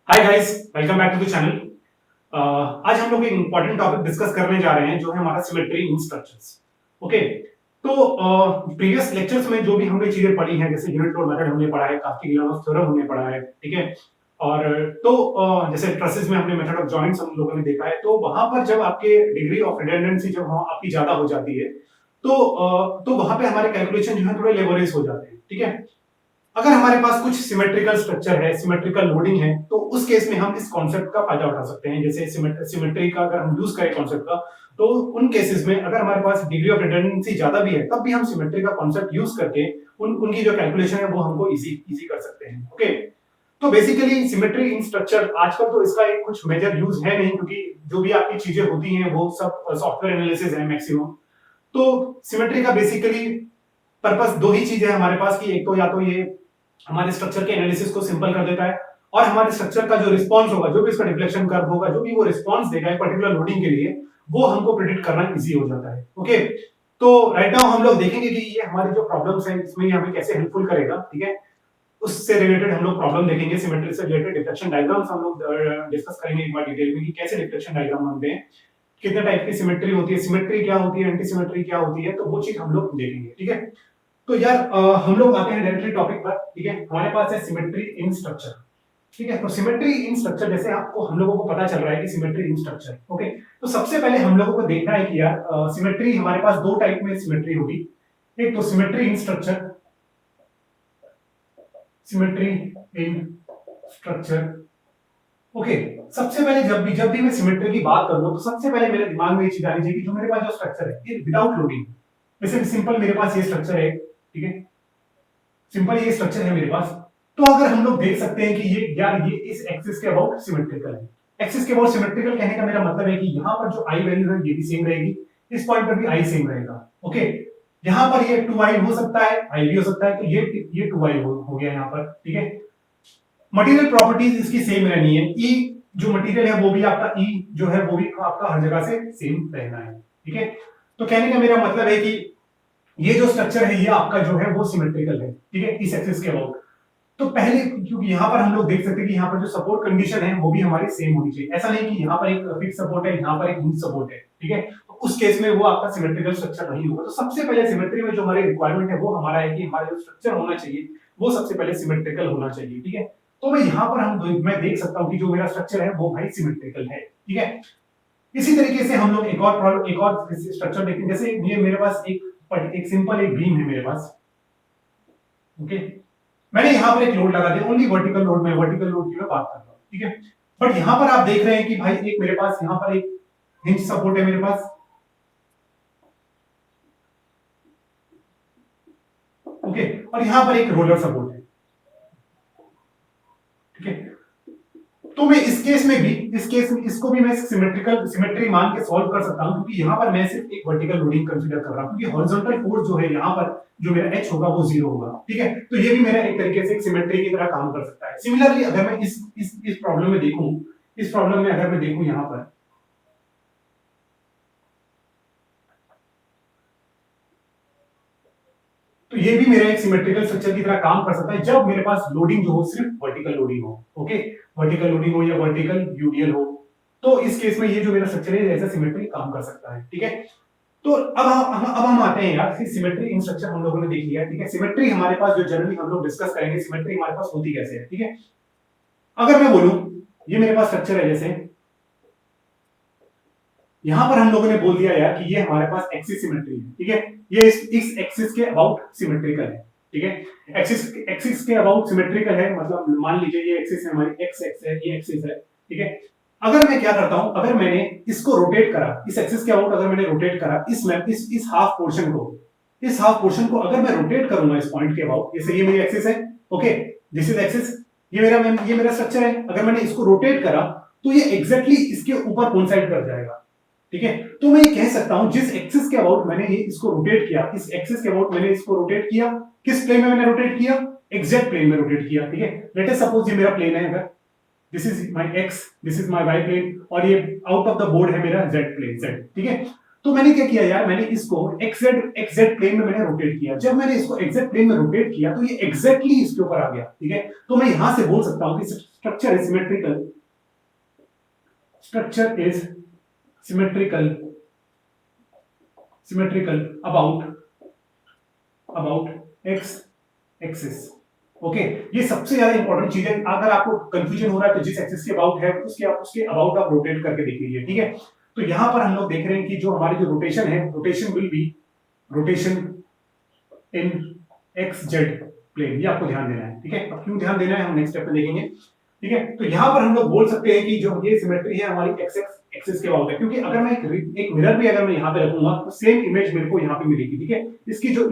Hi guys, welcome back to the channel. आज हम लोग एक इंपॉर्टेंट टॉपिक डिस्कस करने जा रहे हैं जो है हमारा सिमेट्री इन स्ट्रक्चर्स। ओके, तो प्रीवियस लेक्चर्स में जो भी हमने चीजें पढ़ी हैं, जैसे यूनिट लोड मेथड हमने पढ़ा है, कास्टिग्लियानोस थ्योरम हमने पढ़ा है, ठीक है। और तो जैसे ट्रसेस में हमने मेथड ऑफ जॉइंट्स हम लोगों ने देखा है, तो वहां पर जब आपके डिग्री ऑफ रिडंडेंसी जब आपकी ज्यादा हो जाती है, तो वहां पे हमारे कैलकुलेशन जो है थोड़े लेबोरियस हो जाते हैं, ठीक है। अगर हमारे पास कुछ सिमेट्रिकल स्ट्रक्चर है, सिमेट्रिकल लोडिंग है, तो उस केस में हम इस कॉन्सेप्ट का फायदा उठा सकते हैं। जैसे सिमेट्री का अगर हम यूज करें कॉन्सेप्ट का, तो उन केसेस में अगर हमारे पास डिग्री ऑफ रिडंडेंसी ज्यादा भी है, तब भी हम सिमेट्री का कॉन्सेप्ट यूज करके उनकी जो कैलकुलेशन है वो हमको इजी कर सकते हैं। ओके, तो बेसिकली सिमेट्री इन स्ट्रक्चर आजकल तो इसका एक कुछ मेजर यूज है नहीं, क्योंकि जो भी आपकी चीजें होती हैं वो सब सॉफ्टवेयर एनालिसिस है मैक्सिमम। तो सिमेट्री का बेसिकली पर्पस दो ही चीजें हैं हमारे पास की, एक तो या तो ये हमारे स्ट्रक्चर के एनालिसिस को सिंपल कर देता है, और हमारे स्ट्रक्चर का जो रिस्पांस होगा, जो भी इसका डिफ्लेक्शन कर्व होगा, जो भी वो रिस्पांस देगा एक पर्टिकुलर लोडिंग के लिए, वो हमको प्रिडिक्ट करना इजी हो जाता है। ओके, तो राइट नाउ हम लोग देखेंगे कि ये हमारी जो प्रॉब्लम्स है इसमें ये हमें कैसे हेल्पफुल करेगा, ठीक है। उससे रिलेटेड हम लोग प्रॉब्लम देखेंगे, सिमेट्री से रिलेटेड डिफ्लेक्शन डायग्राम्स हम लोग डिस्कस करेंगे एक बार डिटेल में कि कैसे डिफ्लेक्शन डायग्राम बनते हैं, कितने टाइप की सिमेट्री होती है, सिमेट्री क्या होती है, एंटी सिमेट्री क्या होती है, तो वो चीज हम लोग देखेंगे, ठीक है। तो यार हम लोग आते हैं डायरेक्टली टॉपिक पर, ठीक है। हमारे पास है सिमेट्री इन स्ट्रक्चर, ठीक है। तो सिमेट्री इन स्ट्रक्चर जैसे आपको हम लोगों को पता चल रहा है कि सिमेट्री इन स्ट्रक्चर, ओके। तो सबसे पहले हम लोगों को देखना है कि यार सिमेट्री हमारे पास दो टाइप में सिमेट्री होगी। एक तो सिमेट्री इन स्ट्रक्चर, सिमेट्री इन स्ट्रक्चर, ओके। सबसे पहले जब भी मैं सिमेट्री की बात करूं, तो सबसे पहले मेरे दिमाग में ये चीज आनी चाहिए कि जो मेरे पास जो स्ट्रक्चर है ये विदाउट लोडिंग, जैसे सिंपल मेरे पास ये स्ट्रक्चर है, ठीक है। सिंपल ये स्ट्रक्चर है मेरे पास। तो अगर हम लोग देख सकते हैं कि ये इस एक्सिस के अबाउट सिमेट्रिकल है। एक्सिस के अबाउट सिमेट्रिकल कहने का मेरा मतलब है कि यहाँ पर जो आई वैल्यू है ये भी सेम रहेगी, इस पॉइंट पर भी आई सेम रहेगा, ओके। यहाँ पर ये 2i हो सकता है, i भी हो सकता है, तो ये 2i हो गया यहाँ पर, ठीक है। मटेरियल प्रॉपर्टीज इसकी सेम रहनी है, ई जो मटेरियल है वो भी आपका ई जो है वो भी आपका हर जगह से सेम रहना है, ठीक है। तो कहने का मेरा मतलब है कि ये जो स्ट्रक्चर है ये आपका जो है वो सिमेट्रिकल है, ठीक है, इस एक्सिस के अबाउट। तो पहले क्योंकि यहाँ पर हम लोग देख सकते हैं कि यहाँ पर जो सपोर्ट कंडीशन है वो भी हमारी सेम होनी चाहिए। ऐसा नहीं कि यहाँ पर एक फिक्स सपोर्ट है, यहाँ पर एक हिंज सपोर्ट है, ठीक है। तो उस केस में वो आपका सिमेट्रिकल स्ट्रक्चर नहीं होगा। तो सबसे पहले सिमेट्री में जो हमारी रिक्वायरमेंट है वो हमारा है कि हमारा जो स्ट्रक्चर होना चाहिए वो सबसे पहले सिमेट्रिकल होना चाहिए, ठीक है। तो मैं यहाँ पर मैं देख सकता हूँ कि जो मेरा स्ट्रक्चर है वो भाई सिमेट्रिकल है, ठीक है। इसी तरीके से हम लोग एक और स्ट्रक्चर देखते हैं। जैसे ये मेरे पास एक सिंपल एक बीम है मेरे पास, ओके। मैंने यहां पर एक लोड लगा दिया, ओनली वर्टिकल लोड में, वर्टिकल लोड की मैं बात कर रहा हूं, ठीक है। बट यहां पर आप देख रहे हैं कि भाई एक मेरे पास यहां पर एक हिंज सपोर्ट है मेरे पास, ओके। और यहां पर एक रोलर सपोर्ट है, ठीक है। तो मैं इस केस में भी इसको भी मैं सिमेट्री मान के सॉल्व कर सकता हूं, क्योंकि यहां पर मैं सिर्फ एक वर्टिकल लोडिंग कंसीडर कर रहा हूं, क्योंकि हॉरिजॉन्टल फोर्स जो है यहां पर जो मेरा एच होगा वो जीरो होगा, ठीक है। तो ये भी मेरा एक तरीके से एक सिमेट्री की तरह काम कर सकता है। सिमिलरली अगर मैं इस प्रॉब्लम में देखूं, इस प्रॉब्लम में अगर मैं देखूं यहां पर, तो ये भी मेरा एक सिमेट्रिकल स्ट्रक्चर की तरह काम कर सकता है, जब मेरे पास लोडिंग जो हो सिर्फ वर्टिकल लोडिंग हो, ओके। वर्टिकल लोडिंग हो या वर्टिकल यूडियल हो, तो इस केस में ये जो मेरा स्ट्रक्चर है ऐसा सिमेट्री काम कर सकता है, ठीक है। तो अब हम आते हैं यार, सिमेट्री इन स्ट्रक्चर हम लोगों ने देख लिया, ठीक है। सिमेट्री हमारे पास जो जनरली हम लोग डिस्कस करेंगे, सिमेट्री हमारे पास होती कैसे है, ठीक है। अगर मैं बोलूं ये मेरे पास स्ट्रक्चर है, जैसे यहां पर हम लोगों ने बोल दिया यार कि ये हमारे पास एक्सिस सिमेट्री है, ठीक है। ये इस एक्सिस के अबाउट सिमेट्रिकल है, ठीक है। एक्सिस के अबाउट सिमेट्रिकल है, मतलब मान लीजिए ये एक्सिस है हमारी, एक्स एक्स है, ये एक्सिस है, ठीक है। अगर मैं क्या करता हूं, अगर मैंने इसको रोटेट करा, इस एक्सिस के अबाउट अगर मैंने रोटेट करा इस हाफ पोर्शन को, इस हाफ पोर्शन को अगर मैं रोटेट करूंगा इस पॉइंट के अबाउट, जैसे ये मेरी एक्सिस है, ओके, दिस इज एक्सिस, ये मेरा स्ट्रक्चर है। अगर मैंने इसको रोटेट करा तो ये एग्जैक्टली इसके ऊपर कोइंसाइड कर जाएगा, ठीक है। तो मैं ये कह सकता हूं जिस एक्सिस के अबाउट मैंने ये इसको रोटेट किया, इस एक्सिस के अबाउट मैंने इसको रोटेट किया, किस प्लेन में मैंने रोटेट किया, एग्जैक्ट प्लेन में रोटेट किया, ठीक है। लेट अस सपोज ये मेरा प्लेन है, अगर this is my x, this is my y plane, और ये आउट ऑफ द बोर्ड है मेरा जेड प्लेन, जेड, ठीक है। तो मैंने क्या किया यार, मैंने इसको एक्जेक्ट प्लेन में मैंने रोटेट किया। जब मैंने इसको एक्जेक्ट प्लेन में रोटेट किया तो ये एग्जैक्टली इसके ऊपर आ गया, ठीक है। तो मैं यहां से बोल सकता हूं कि structure is symmetrical, structure is symmetrical, symmetrical about x axis. Okay, ये सबसे ज्यादा इंपॉर्टेंट चीज है। अगर आपको कंफ्यूजन हो रहा है तो जिस एक्सिस के अबाउट है उसके अबाउट आप रोटेट करके देख लीजिए, ठीक है। तो यहां पर हम लोग देख रहे हैं कि जो हमारी जो रोटेशन है, rotation will be rotation in x z plane. ये आपको ध्यान देना है, ठीक है। अब क्यों ध्यान देना है हम नेक्स्ट स्टेप में देखेंगे, ठीक है। तो यहां पर हम लोग बोल सकते हैं कि जो ये सिमेट्री है हमारी एक्स एक्सिस के अबाउट है, क्योंकि अगर मैं एक मिरर भी अगर मैं यहां पे रखूंगा तो सेम इमेज मेरे को यहां पे मिलेगी, ठीक है। इसकी जो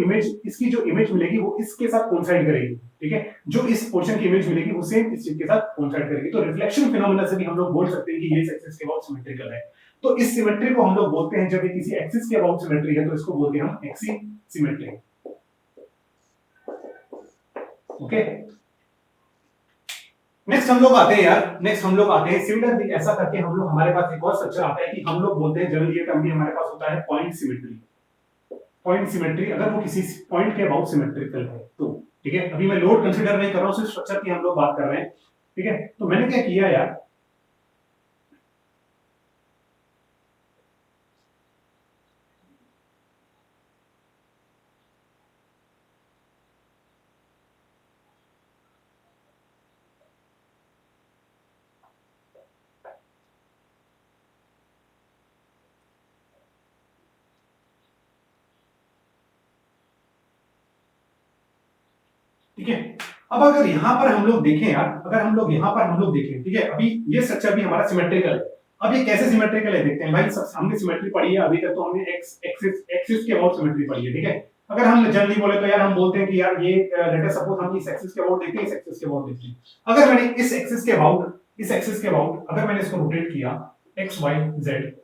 इमेज मिलेगी वो इसके साथ कोइंसाइड करेगी, ठीक है। जो इस पोर्शन की इमेज मिलेगी वो सेम इस चीज के साथ कोइंसाइड करेगी। तो रिफ्लेक्शन फिनोमेना से भी हम लोग बोल सकते हैं कि ये एक्सिस के अबाउट सिमेट्रिकल है। तो इस सिमेट्री को हम लोग बोलते हैं, जब ये किसी एक्सिस के अबाउट सिमेट्री है तो इसको बोलते हैं हम एक्सी सिमेट्री। ओके, नेक्स्ट हम लोग आते हैं यार, नेक्स्ट हम लोग आते हैं सिमिलरली ऐसा करके हम लोग, हमारे पास एक और स्ट्रक्चर आता है कि हम लोग बोलते हैं, जनरली ये टर्म भी हमारे पास होता है पॉइंट सिमेट्री। पॉइंट सिमेट्री अगर वो किसी पॉइंट के अबाउट सिमेट्रिकल है तो, ठीक है। अभी मैं लोड कंसीडर नहीं कर रहा हूं, सिर्फ स्ट्रक्चर की हम लोग बात कर रहे हैं, ठीक है। तो मैंने क्या किया यार, ठीक है। अब अगर यहां पर हम लोग देखें यार, अगर हम लोग यहां पर हम लोग देखें, ठीक है, अभी ये स्ट्रक्चर भी हमारा सिमेट्रिकल है। अब ये कैसे सिमेट्रिकल है देखते हैं भाई। सब हमने सिमेट्री पढ़ी है अभी तक, तो हमने एक्स एक्सिस के अबाउट सिमेट्री पढ़ी है, ठीक है। अगर हम जनरली बोले तो यार हम बोलते हैं कि यार ये लेट अस सपोज हम इस एक्सिस के अबाउट देखते हैं, इस एक्सिस के अबाउट देखते हैं। अगर मैंने इस एक्सिस के अबाउट अगर मैंने इसको रोटेट किया x y z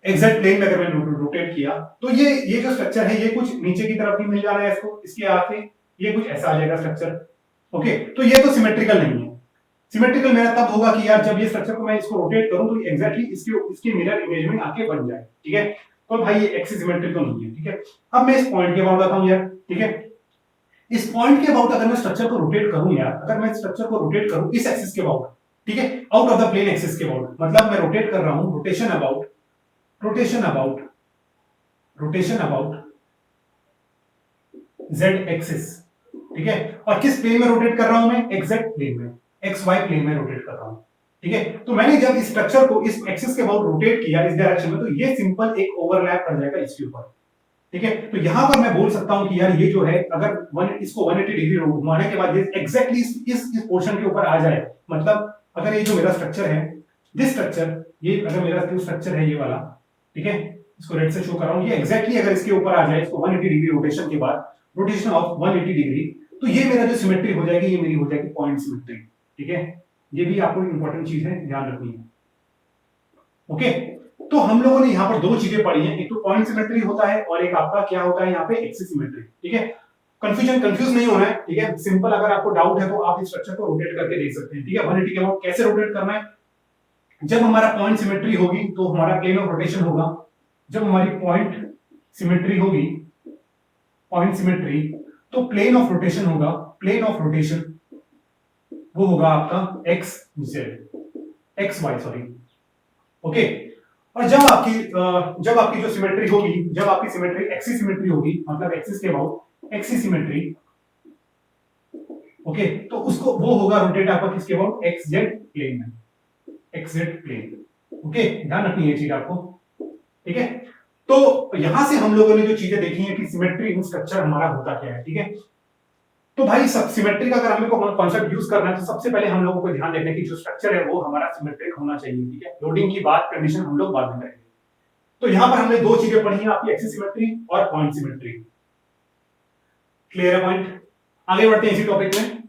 exact plane में, अगर मैंने रोटेट किया तो ये जो स्ट्रक्चर है ये कुछ नीचे की तरफ ही मिल जा रहा है इसको, इसके आगे ये कुछ ऐसा आ जाएगा स्ट्रक्चर। ओके, तो ये तो सिमेट्रिकल नहीं है। सिमेट्रिकल मेरा तब होगा कि यार जब ये स्ट्रक्चर को मैं इसको रोटेट करूं तो एग्जैक्टली इसके मिरर इमेज में आके बन जाए, ठीक है। तो भाई ये एक्सिस सिमेट्रिकल नहीं है, ठीक है। अब मैं इस पॉइंट के अबाउट आता हूं यार, ठीक है। इस पॉइंट के अबाउट अगर मैं स्ट्रक्चर को रोटेट करूं यार, अगर मैं स्ट्रक्चर को रोटेट करूं इस एक्सिस के अबाउट, ठीक है, out of the plane axis के अबाउट, मतलब मैं रोटेट कर रहा हूं रोटेशन अबाउट जेड एक्सिस, ठीक है। और किस प्लेन में रोटेट कर रहा हूं मैं, एग्जैक्ट प्लेन में, एक्स वाई प्लेन में रोटेट कर रहा हूं, ठीक है। तो मैंने जब इस स्ट्रक्चर को इस एक्सिस के अबाउट रोटेट किया इस डायरेक्शन में, तो ये सिंपल एक ओवरलैप कर जाएगा इसके ऊपर, ठीक है। तो यहां पर मैं बोल सकता हूं कि यार ये जो है अगर इसको 180 डिग्री घुमाने के बाद ये एग्जैक्टली इस पोर्शन के ऊपर आ जाए, मतलब अगर ये जो मेरा स्ट्रक्चर है, दिस स्ट्रक्चर, ये अगर मेरा जो स्ट्रक्चर है ये वाला, ठीक है, इसको रेड से शो कर रहा हूं, ये एग्जैक्टली अगर इसके ऊपर आ जाए, इसको 180 डिग्री रोटेशन के बाद, रोटेशन ऑफ 180 डिग्री, तो ये मेरा जो सिमेट्री हो जाएगी, ये मेरी हो जाएगी पॉइंट सिमेट्री, ठीक है। ये भी आपको इंपॉर्टेंट चीज है, ध्यान रखनी है। ओके, तो हम लोगों ने यहाँ पर दो चीजें पढ़ी हैं, एक तो पॉइंट सिमेट्री होता है और एक आपका क्या होता है यहाँ पे एक्सिस सिमेट्री, ठीक है। कंफ्यूज नहीं होना है, ठीक है। सिंपल अगर आपको डाउट है तो आप इस स्ट्रक्चर को रोटेट करके देख सकते हैं, ठीक है। 180 के अबाउट कैसे रोटेट करना है, जब हमारा पॉइंट सिमेट्री होगी तो हमारा प्लेन ऑफ रोटेशन होगा, जब हमारी पॉइंट सिमेट्री होगी, पॉइंट सिमेट्री, तो प्लेन ऑफ रोटेशन होगा, प्लेन ऑफ रोटेशन वो होगा आपका x z x y sorry, okay. और जब आपकी जो सिमेट्री होगी, जब आपकी सिमेट्री एक्सिस सिमेट्री होगी, मतलब एक्सिस के अबाउट एक्सिस सिमेट्री, ओके, तो उसको वो होगा रोटेट आपका किसके अबाउट, एक्स जेड प्लेन में, एक्स जेड प्लेन, ओके। ध्यान रखनी है चीज आपको, ठीक है। तो यहां से हम लोगों ने जो चीजें देखी हैं कि सिमेट्री इन स्ट्रक्चर हमारा होता क्या है, ठीक है। तो भाई सब सिमेट्री का अगर हमें को कॉन्सेप्ट यूज करना है तो सबसे पहले हम लोगों को ध्यान देना है कि जो स्ट्रक्चर है वो हमारा सिमेट्रिक होना चाहिए, ठीक है। लोडिंग की बात कंडीशन हम लोग बाद में करेंगे। तो यहां पर हमने दो चीजें पढ़ी हैं, आपकी एक्सिस सिमेट्री और पॉइंट सिमेट्री। क्लियर है पॉइंट? आगे बढ़ते हैं इसी टॉपिक में।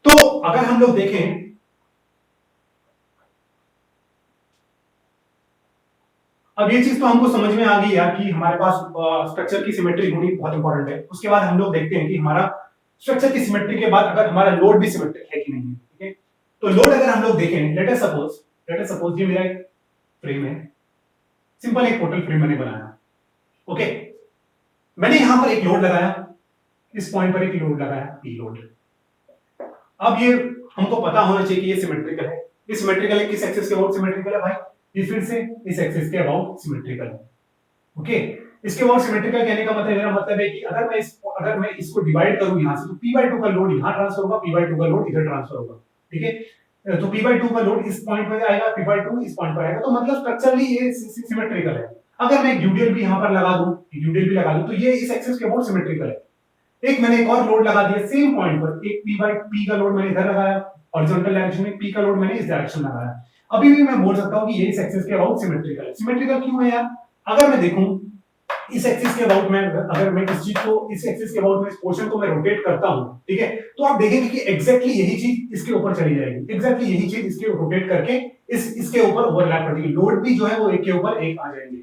तो अगर हम लोग देखें, अब ये चीज तो हमको समझ में आ गई यार कि हमारे पास स्ट्रक्चर की सिमेट्री होनी बहुत इंपॉर्टेंट है। उसके बाद हम लोग देखते हैं कि हमारा स्ट्रक्चर की सिमेट्री के बाद अगर हमारा लोड भी सिमेट्रिक है कि नहीं है, ठीक है। तो लोड अगर हम लोग देखें, लेट अस सपोज ये मेरा एक फ्रेम है, सिंपल एक पोर्टल फ्रेम मैंने बनाया, ओके। मैंने यहां पर एक लोड लगाया, इस पॉइंट पर एक लोड लगाया, पी लोड। अब ये हमको पता होना चाहिए कि ये सिमेट्रिकल है। ये सिमेट्रिकल है, किस एक्सिस के अबाउट सिमेट्रिकल है भाई? ये फिर से इस एक्सिस के अबाउट सिमेट्रिकल है, ओके। इसके अबाउट सिमेट्रिकल कहने का मतलब, मेरा मतलब है कि अगर मैं इसको डिवाइड करूं यहां से, तो p/2 का लोड यहां ट्रांसफर होगा, p/2 का लोड इधर ट्रांसफर होगा, ठीक है। तो p/2 का लोड इस पॉइंट पर आएगा, p/2 इस पॉइंट पर आएगा, तो मतलब स्ट्रक्चरली ये सिमेट्रिकल है। अगर मैं ड्यूडियल भी यहां पर लगा दूं, ड्यूडियल भी लगा दूं, तो ये इस एक्सिस के अबाउट सिमेट्रिकल है। एक मैंने एक और लोड लगा दिया सेम पॉइंट पर, एक p का लोड मैंने इधर लगाया हॉरिजॉन्टल डायरेक्शन में, p का लोड मैंने इस डायरेक्शन में लगाया। अभी भी मैं बोल सकता हूं कि ये इस एक्सिस के अबाउट सिमेट्रिकल है। सिमेट्रिकल क्यों है यार? अगर मैं देखूं इस एक्सिस के अबाउट में, अगर मैं इस चीज को, इस एक्सिस के अबाउट में इस पोर्शन को मैं रोटेट करता हूं, ठीक है, तो आप देखेंगे कि एग्जैक्टली यही चीज इसके ऊपर चली जाएगी, एग्जैक्टली यही चीज इसके रोटेट करके इसके ऊपर ओवरलैप कर देगी। लोड भी जो है वो एक के ऊपर एक आ जाएंगे।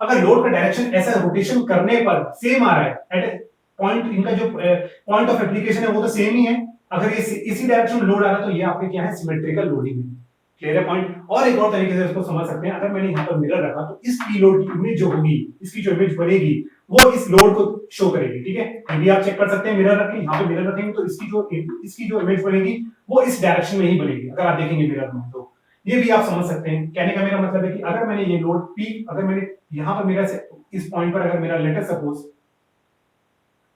अगर लोड का डायरेक्शन ऐसा रोटेशन करने पर सेम आ रहा है, एट पॉइंट, इनका जो पॉइंट ऑफ एप्लीकेशन है वो तो सेम ही है, अगर ये इसी डायरेक्शन में लोड आ रहा है, तो ये आपके क्या है? सिमेट्रिकल लोडिंग है। क्लियर है पॉइंट? और एक और तरीके से इसको समझ सकते हैं, अगर मैंने यहाँ पर मिरर रखा, तो इस पी लोड की इमेज जो होगी, इसकी जो इमेज बनेगी, वो इस लोड को शो करेगी, ठीक है। ये आप चेक कर सकते हैं, मिरर रखें, यहाँ पे मिरर रखेंगे तो इसकी जो इमेज बनेगी वो इस डायरेक्शन में ही बनेगी, अगर आप देखेंगे मिरर में। तो ये भी आप समझ सकते हैं। कहने का मेरा मतलब है कि अगर मैंने ये लोड P, अगर मैंने यहाँ पर मेरा इस पॉइंट पर अगर मेरा लेटर सपोज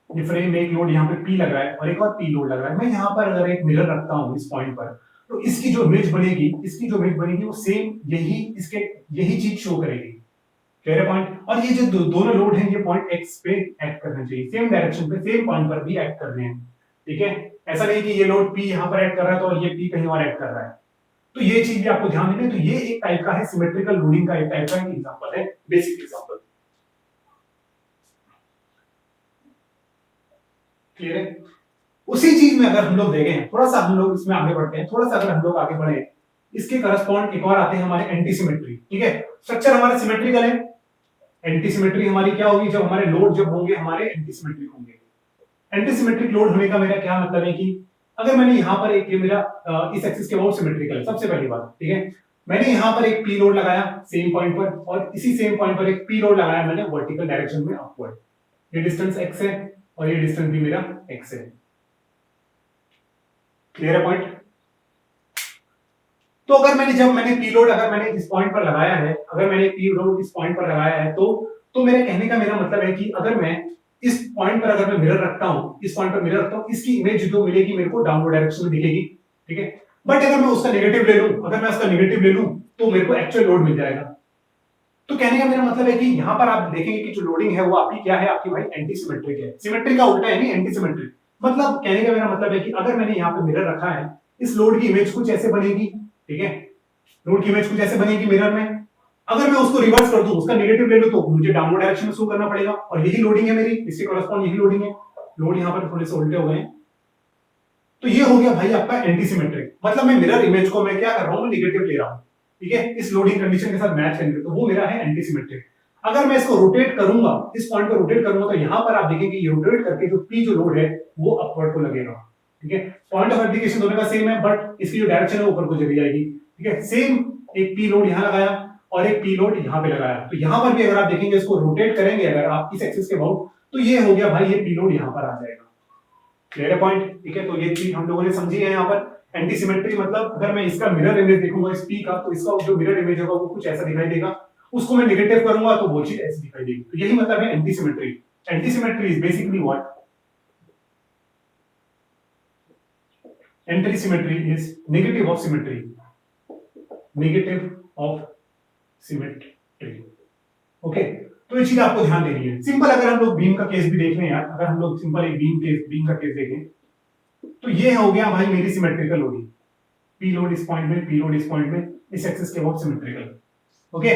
ये फ्रेम में एक लोड यहाँ पे P लग रहा है और एक और P लोड लग रहा है, मैं यहाँ पर अगर एक मिरर रखता हूँ इस पॉइंट पर, तो इसकी जो इमेज बनेगी, वो सेम यही चीज शो करेगी। क्लियर है पॉइंट? और ये जो दोनों लोड हैं, ये पॉइंट X पे एक्ट करना चाहिए, सेम डायरेक्शन पे, सेम पॉइंट पर भी एक्ट कर रहे हैं, ठीक है। ऐसा नहीं कि ये लोड P यहाँ पर एक्ट कर रहा है तो ये P कहीं और एक्ट कर रहा है। तो ये चीज भी आपको ध्यान देनी है। तो ये एक टाइप का है सिमेट्रिकल लोडिंग का, एक टाइप का एग्जांपल है, बेसिक एग्जांपल। क्लियर है? उसी चीज में अगर हम लोग देखें, थोड़ा सा हम लोग इसमें आगे बढ़ते हैं, थोड़ा सा अगर हम लोग आगे बढ़े, इसके करस्पॉन्ड एक और आते हैं हमारे एंटी सिमेट्री, ठीक है। स्ट्रक्चर हमारा सिमेट्रिकल है, एंटी सिमेट्री हमारी क्या होगी? जब हमारे लोड जब होंगे हमारे एंटी सिमेट्रिक होंगे। एंटी सिमेट्रिक लोड होने का मेरा क्या मतलब है कि अगर मैंने यहां पर एक, ये मेरा इस एक्सिस के अबाउट सिमेट्रिकल है, सबसे पहली बात, ठीक है। मैंने यहां पर एक पी लोड लगाया सेम पॉइंट पर, और इसी सेम पॉइंट पर एक पी लोड लगाया मैंने वर्टिकल डायरेक्शन में अपवर्ड। ये डिस्टेंस x है और ये डिस्टेंस भी मेरा x है। क्लियर है पॉइंट? तो अगर मैंने पी लोड अगर मैंने इस पॉइंट पर लगाया है, अगर मैंने पी लोड इस पॉइंट पर लगाया है, तो मेरे कहने का मेरा मतलब है कि अगर मैं इस पॉइंट पर अगर मैं मिरर रखता हूं, इस पॉइंट पर मिरर रखता हूं, इसकी इमेज जो मिलेगी मेरे को डाउनवर्ड डायरेक्शन में दिखेगी, ठीक है। बट अगर मैं उसका नेगेटिव ले लूं, तो मेरे को एक्चुअल लोड मिल जाएगा। तो कहने का मेरा मतलब है कि यहां पर आप देखेंगे कि जो लोडिंग है वो आपकी क्या है? आपकी भाई एंटी सिमेट्रिक है। सिमेट्रिक का उल्टा है नहीं, एंटी सिमेट्रिक। मतलब कहने का मेरा मतलब है कि अगर मैंने यहाँ पे मिरर रखा है, इस लोड की इमेज कुछ ऐसे बनेगी, ठीक है। लोड की इमेज कुछ ऐसे बनेगी मिरर में। अगर मैं उसको रिवर्स कर दूं, उसका नेगेटिव ले लूं, तो मुझे डाउनवर्ड डायरेक्शन में शो करना पड़ेगा, और यही लोडिंग है मेरी, इसके कॉरेस्पॉन्ड यही लोडिंग है। लोड यहाँ पर थोड़े से उल्टे हो गए हैं, तो ये हो गया भाई आपका एंटी सिमेट्रिक। मतलब मैं मिरर इमेज को मैं क्या कर रहा हूं? नेगेटिव ले रहा हूं, ठीक है, इस लोडिंग कंडीशन के साथ मैच करके, तो वो मेरा है एंटी सिमेट्रिक। अगर मैं इसको रोटेट करूंगा, इस पॉइंट पर रोटेट करूंगा, तो यहां पर आप देखेंगे ये रोटेट करके जो पी जो लोड है वो अपवर्ड को लगेगा, ठीक है। पॉइंट ऑफ एप्लीकेशन दोनों का सेम है, बट इसकी जो डायरेक्शन है वो ऊपर को चली जाएगी, ठीक है। सेम एक पी लोड यहां लगाया और एक पी लोड यहां पे लगाया, तो यहां पर भी अगर आप देखेंगे इसको रोटेट करेंगे अगर आप इस एक्सिस के अबाउट, तो ये हो गया भाई, ये पी लोड यहां पर आ जाएगा। क्लियर है पॉइंट? ठीक है, तो ये चीज हम लोगों ने समझी है। यहाँ पर एंटी सिमेट्री मतलब अगर मैं इसका मिरर इमेज देखूंगा इस पी का, तो इसका जो मिरर इमेज होगा वो कुछ ऐसा दिखाई देगा, उसको मैं नेगेटिव करूंगा तो वो चीज ऐसी दिखाई देगी। तो यही मतलब है anti symmetry. Anti symmetry is basically what? Anti symmetry is negative of symmetry, negative of symmetry. Okay, तो ये चीज आपको ध्यान देनी है। सिंपल अगर हम लोग बीम का केस भी देख लें यार, अगर हम लोग सिंपल एक बीम का केस देखें, तो ये हो गया भाई मेरी सिमेट्रिकल लोडिंग। पी लोड इस पॉइंट में, पी लोड इस पॉइंट में, इस एक्सिस के अबाउट सिमेट्रिकल। ओके,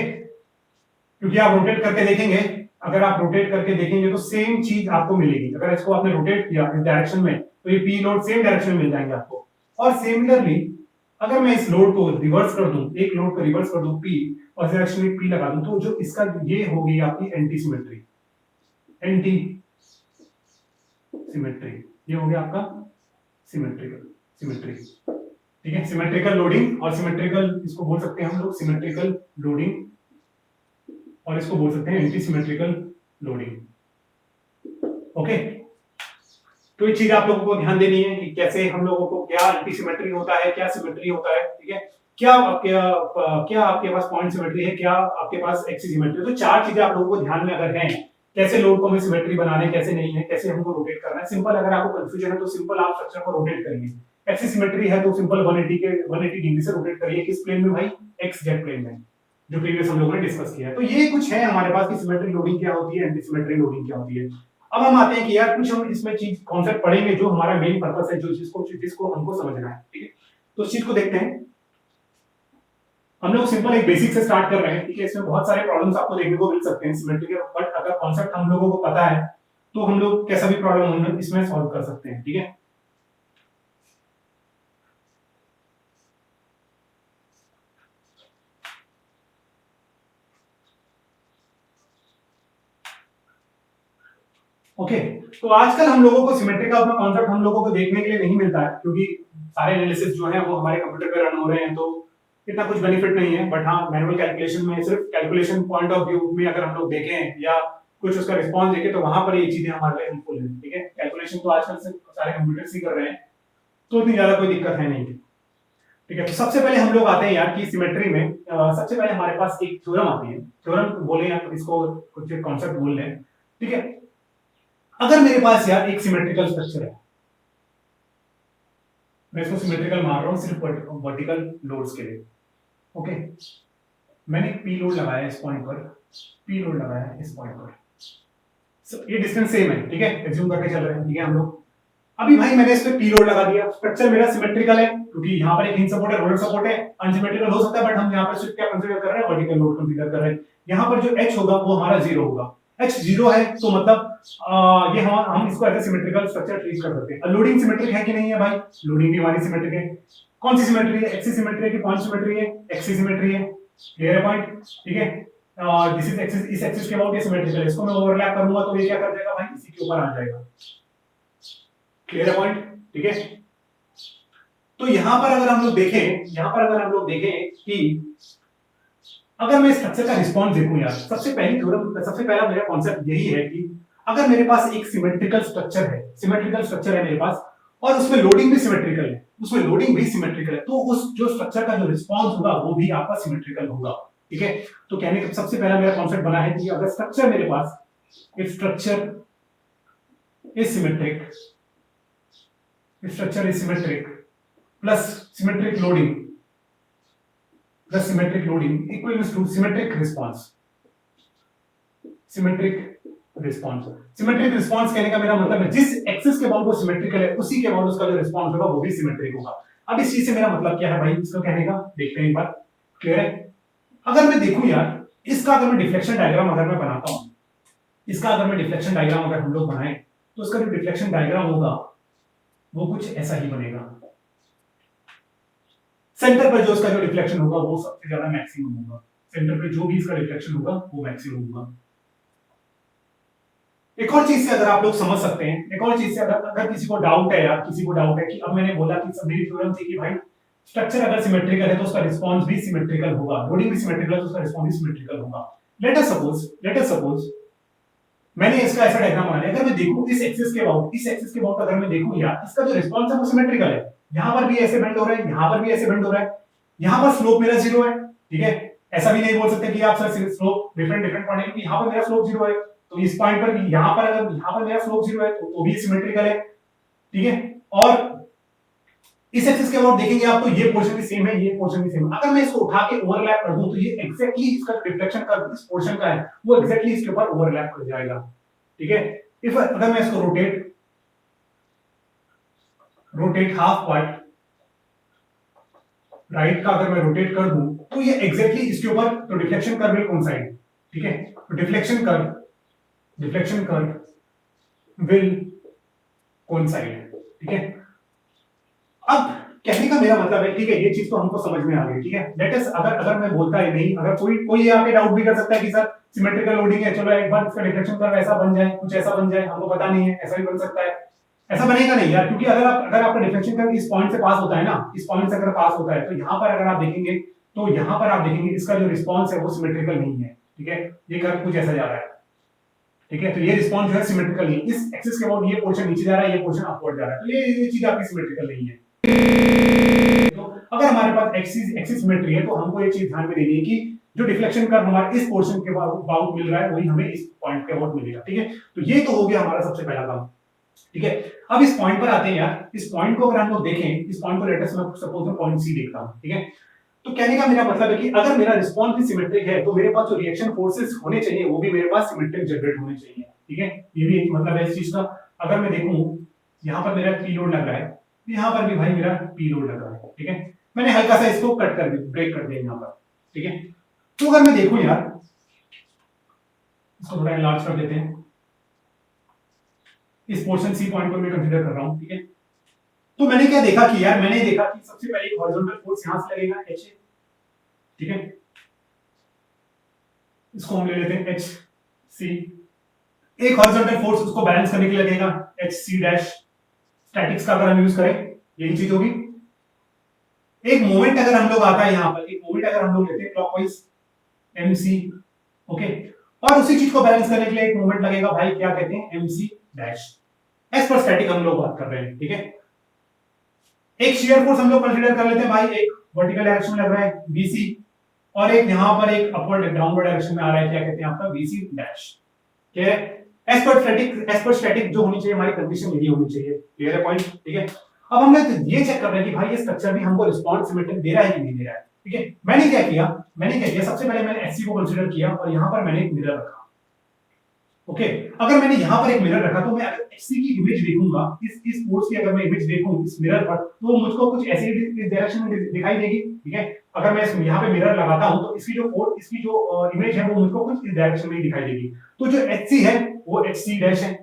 क्योंकि आप रोटेट करके देखेंगे, अगर आप रोटेट करके देखेंगे तो सेम चीज आपको मिलेगी। अगर इसको आपने रोटेट किया इस डायरेक्शन में, तो ये पी लोड सेम डायरेक्शन में मिल जाएंगे आपको। और सिमिलरली अगर मैं इस लोड को रिवर्स कर दूं, एक लोड को रिवर्स कर दूं पी, और इस डायरेक्शन में पी लगा दूं, तो जो इसका ये होगी आपकी एंटी सिमेट्री। एंटी सिमेट्री ये हो गया आपका सिमेट्री। ठीक है, सिमेट्रिकल लोडिंग और सिमेट्रिकल, इसको बोल सकते हैं हम लोग सिमेट्रिकल लोडिंग और इसको बोल सकते हैं एंटी सिमेट्रिकल लोडिंग। ओके, तो ये चीज आप लोगों को ध्यान देनी है कि कैसे हम लोगों को क्या एंटी सिमेट्री होता है, क्या सिमेट्री होता है, ठीक है, क्या आपके पास पॉइंट सिमेट्री है, क्या आपके पास एक्सिस सिमेट्री है। तो चार चीजें आप लोगों को ध्यान में अगर हैं, कैसे लोड को हमें सिमेट्री बनाना है, कैसे नहीं है, कैसे हमको रोटेट करना है। सिंपल, अगर आपको कंफ्यूजन है तो सिंपल आप स्ट्रक्चर को रोटेट करिए। एक्सिस सिमेट्री है तो सिंपल 180 डिग्री से रोटेट करिए। किस प्लेन में भाई? एक्स जेड प्लेन में, जो प्रीवियस हम लोगों ने डिस्कस किया है। तो ये कुछ है हमारे पास कि सिमेट्री लोडिंग क्या होती है, एंटी सिमेट्री लोडिंग क्या होती है। अब हम आते हैं कि यार कुछ हम इसमें चीज कॉन्सेप्ट पढ़ेंगे जो हमारा मेन पर्पस है, जो जिसको हमको समझना है, ठीक है। तो इस चीज को देखते हैं। हम लोग सिंपल एक बेसिक से स्टार्ट कर रहे हैं, ठीक है। इसमें बहुत सारे प्रॉब्लम्स आपको देखने को मिल सकते हैं सिमेट्री के, बट अगर कॉन्सेप्ट हम लोगों को पता है तो हम लोग कैसा भी प्रॉब्लम हम इसमें सॉल्व कर सकते हैं, ठीक है। ओके, तो आजकल हम लोगों को सिमेट्री का अपना कॉन्सेप्ट हम लोगों को देखने के लिए नहीं मिलता है, क्योंकि सारे एनालिसिस जो है वो हमारे कंप्यूटर पे रन हो रहे हैं, तो इतना कुछ बेनिफिट नहीं है। बट हाँ, मैनुअल कैलकुलेशन में, सिर्फ कैलकुलेशन पॉइंट ऑफ व्यू में अगर हम लोग देखें या कुछ उसका रिस्पॉन्स देखें तो वहां पर ये चीजें हमारे लिए हेल्पफुल है, ठीक है। कैलकुलेशन तो आजकल से सारे कंप्यूटर्स ही कर रहे हैं, तो इतनी ज्यादा कोई दिक्कत है नहीं, ठीक है। तो सबसे पहले हम लोग आते हैं यार कि सिमेट्री में सबसे पहले हमारे पास एक थ्योरम आती है। थ्योरम बोले या तो इसको कुछ कॉन्सेप्ट बोल लें, ठीक है। अगर मेरे पास यार एक सिमेट्रिकल स्ट्रक्चर है, मैं इसको सिमेट्रिकल मान रहा हूं सिर्फ वर्टिकल लोड्स के लिए, ओके। मैंने एक पी लोड लगाया इस पॉइंट पर, पी लोड लगाया इस पॉइंट पर, ये डिस्टेंस सेम है, ठीक है, एज्यूम करके चल रहे हैं, ठीक है हम लोग। अभी भाई मैंने इस पे पी लोड लगा दिया, स्ट्रक्चर मेरा सिमेट्रिकल है, क्योंकि यहाँ पर एक हिंज सपोर्ट है, रोलर सपोर्ट है। अनसिमेट्रिकल हो सकता है, बट हम यहाँ पर सिर्फ क्या कंसीडर कर रहे हैं? वर्टिकल लोड कंसीडर कर रहे हैं। यहाँ पर जो एच होगा वो हमारा जीरो होगा। एच जीरो है तो मतलब ये हम इसको एज सिमेट्रिकल स्ट्रक्चर ट्रीट कर सकते हैं। लोडिंग सिमेट्रिक है कि नहीं है भाई? लोडिंग भी हमारी सिमेट्रिक है। कौन सी सिमेट्री है? एक्सिस सिमेट्री है कि पॉइंट सिमेट्री है? एक्सिस सिमेट्री है, क्लियर है पॉइंट, ठीक है। दिस इज एक्सिस, इस एक्सिस के अबाउट ये सिमेट्रिकल है, इसको मैं ओवरलैप करूंगा तो ये क्या कर जाएगा भाई? इसी के ऊपर आ जाएगा, क्लियर है पॉइंट, ठीक है। तो यहां पर अगर हम लोग देखें कि अगर मैं स्ट्रक्चर का रिस्पॉन्स देखूं यार, सबसे पहला मेरा कॉन्सेप्ट यही है कि अगर मेरे पास एक सिमेट्रिकल स्ट्रक्चर है मेरे पास, और उसमें लोडिंग भी सिमेट्रिकल है, तो उस जो स्ट्रक्चर का जो रिस्पॉन्स होगा वो भी आपका सिमेट्रिकल होगा, ठीक है। तो कहने का सबसे पहला मेरा कॉन्सेप्ट बना है कि अगर स्ट्रक्चर मेरे पास, if structure is symmetric plus symmetric loading equals to symmetric response कहने का मेरा मतलब है जिस एक्सिस के अबाउट वो सिमेट्रिकल है उसी के अबाउट उसका जो रिस्पांस होगा वो भी सिमेट्रिक होगा। अब इस चीज से मेरा मतलब क्या है भाई, इसको कहने का देखते हैं एक बार, क्लियर है। अगर मैं देखूं यार, इसका अगर मैं डिफ्लेक्शन डायग्राम अगर मैं बनाता हूं, अगर हम लोग बनाएं तो उसका जो डिफ्लेक्शन डायग्राम होगा वो कुछ ऐसा ही बनेगा। सेंटर पर जो इसका जो रिफ्लेक्शन होगा वो सबसे ज्यादा मैक्सिमम होगा, सेंटर पे जो भी इसका रिफ्लेक्शन होगा वो मैक्सिमम होगा। एक और चीज से अगर आप लोग समझ सकते हैं, अगर किसी को डाउट है कि अब मैंने बोला कि सब मेरी थ्योरम थी कि भाई स्ट्रक्चर अगर सिमेट्रिकल है तो उसका रिस्पांस भी सिमेट्रिकल होगा, लोडिंग भी सिमेट्रिकल है तो उसका रिस्पांस भी सिमेट्रिकल होगा। लेट अस सपोज मैंने इसका ऐसा डायग्राम बना लिया। अगर मैं देखूं इस एक्सिस के अबाउट अगर मैं देखूं यार, इसका जो रिस्पांस है वो सिमेट्रिकल है, यहां पर भी ऐसे बेंड हो रहा है, यहां पर भी ऐसे बेंड हो रहा है, यहां पर स्लोप मेरा जीरो है, ठीक है। ऐसा भी नहीं बोल सकते कि आप सर स्लोप डिफरेंट पॉइंट है, यहां पर मेरा स्लोप जीरो है तो इस पॉइंट पर भी यहां पर मेरा स्लोप जीरो है तो भी सिमेट्रिकल है, ठीक है। और इस एक्सिस के अबाउट देखेंगे आप तो ये पोर्शन भी सेम है, ये पोर्शन भी सेम है। अगर मैं इसको उठा के ओवरलैप कर दूं तो ये एग्जैक्टली इसका रिफ्लेक्शन का इस पोर्शन का है वो एग्जैक्टली इसके ऊपर ओवरलैप कर जाएगा, ठीक है। इफ अगर मैं इसको रोटेट हाफ पार्ट राइट का अगर मैं रोटेट कर दूं तो ये एग्जैक्टली इसके ऊपर, तो डिफ्लेक्शन कर्व विल कोइंसाइड, ठीक है। तो डिफ्लेक्शन कर्व विल कोइंसाइड, ठीक है। अब कहने का मेरा मतलब है, ठीक है, ये चीज तो हमको समझ में आ गई, ठीक है। लेट अस अगर मैं बोलता ही नहीं, अगर कोई आके डाउट भी कर सकता है कि सर सिमेट्रिकल लोडिंग है, चलो एक बार इसका डिफ्लेक्शन कर्व ऐसा बन जाए, कुछ ऐसा बन जाए, हमको पता नहीं है, ऐसा भी बन सकता है। ऐसा बनेगा नहीं यार, क्योंकि अगर आपका डिफ्लेक्शन कर्व इस पॉइंट से पास होता है ना, इस पॉइंट से अगर पास होता है तो यहां पर अगर आप देखेंगे तो यहां पर आप देखेंगे इसका जो रिस्पांस है वो सिमेट्रिकल नहीं है, ठीक है, ये कर्व कुछ ऐसा जा रहा है, ठीक है, तो ये रिस्पॉन्स जो है सिमेट्रिकल नहीं, इस एक्सिस के अबाउट ये पोर्शन नीचे जा रहा है, ये पोर्शन अपवर्ड जा रहा है, तो ये चीज आपकी सिमेट्रिकल नहीं है। तो अगर हमारे पास एक्सिस सिमेट्री है तो हमको ये चीज ध्यान में देनी है कि जो डिफ्लेक्शन कर्व हमारे इस पोर्शन के अबाउट मिल रहा है वही हमें इस पॉइंट के अबाउट मिलेगा, ठीक है, तो ये तो हो गया हमारा सबसे पहला काम, ठीक है। अब इस पॉइंट पर आते हैं यार, इस पॉइंट को अगर हम लोग देखें, इस पॉइंट को लेटेस्ट मैं सपोज पॉइंट सी देखता हूं, ठीक है, तो कहने का मेरा मतलब है कि अगर मेरा रिस्पॉन्स भी सिमेट्रिक है तो मेरे पास जो रिएक्शन फोर्सेस होने चाहिए वो भी मेरे पास सिमेट्रिक जनरेट होने चाहिए, ठीक है, ये भी एक मतलब है इस चीज का। अगर मैं देखूं यहां पर मेरा पी लोड लग रहा है, यहां पर भी भाई मेरा पी लोड लग रहा है, ठीक है, मैंने हल्का सा इसको कट कर दिया, ब्रेक कर दिया यहां पर, ठीक है। तो अगर मैं देखूं यार, इसको थोड़ा एनलार्ज कर देते हैं, इस पोर्शन सी पॉइंट को मैं कंसीडर कर रहा हूं, ठीक है, तो मैंने क्या देखा कि यार, मैंने देखा कि सबसे पहले एक हॉरिजॉन्टल फोर्स यहां से लगेगा एच, ठीक है, इसको हम ले लेते हैं एच सी, एक हॉरिजॉन्टल फोर्स उसको बैलेंस करने के लिए लगेगा एच सी डैश, स्टैटिक्स का अगर हम यूज करें यही चीज होगी। एक मोमेंट अगर हम लोग आता है यहां पर, एक मोमेंट अगर हम लोग लेते हैं क्लॉकवाइज एम सी, ओके, और उसी चीज को बैलेंस करने के लिए एक मोमेंट लगेगा भाई, क्या कहते हैं, एम सी डैश, एज पर स्टैटिक हम लोग बात कर रहे हैं, ठीक है। एक शियर फोर्स हम लोग कंसीडर कर लेते हैं भाई, एक वर्टिकल डायरेक्शन में लग रहा है बीसी, और एक यहां पर एक अपवर्ड डाउनवर्ड डायरेक्शन में आ रहा है, क्या कहते हैं आपका, बीसी डैश, ठीक है। एज पर स्टैटिक जो होनी चाहिए हमारी कंडीशन यही होनी चाहिए, क्लियर है पॉइंट, ठीक है। अब हम लोग ये चेक कर रहे हैं कि भाई ये स्ट्रक्चर भी हमको रिस्पांस सिमेट्रिक दे रहा है कि नहीं दे रहा है, ठीक है। मैंने क्या किया, सबसे पहले मैंने एचसी को कंसीडर किया और यहां पर मैंने एक मिरर रखा, ओके। अगर मैंने यहां पर एक मिरर रखा तो मैं अगर एचसी की इमेज देखूंगा, इस फोर्स की अगर मैं इमेज देखूं इस मिरर पर, तो मुझको कुछ ऐसी इस डायरेक्शन में दिखाई देगी, ठीक है। अगर मैं यहां पे मिरर लगाता हूं तो इसकी जो इमेज है वो मुझको कुछ इस डायरेक्शन में दिखाई देगी, तो जो एचसी है वो एचसी डैश है,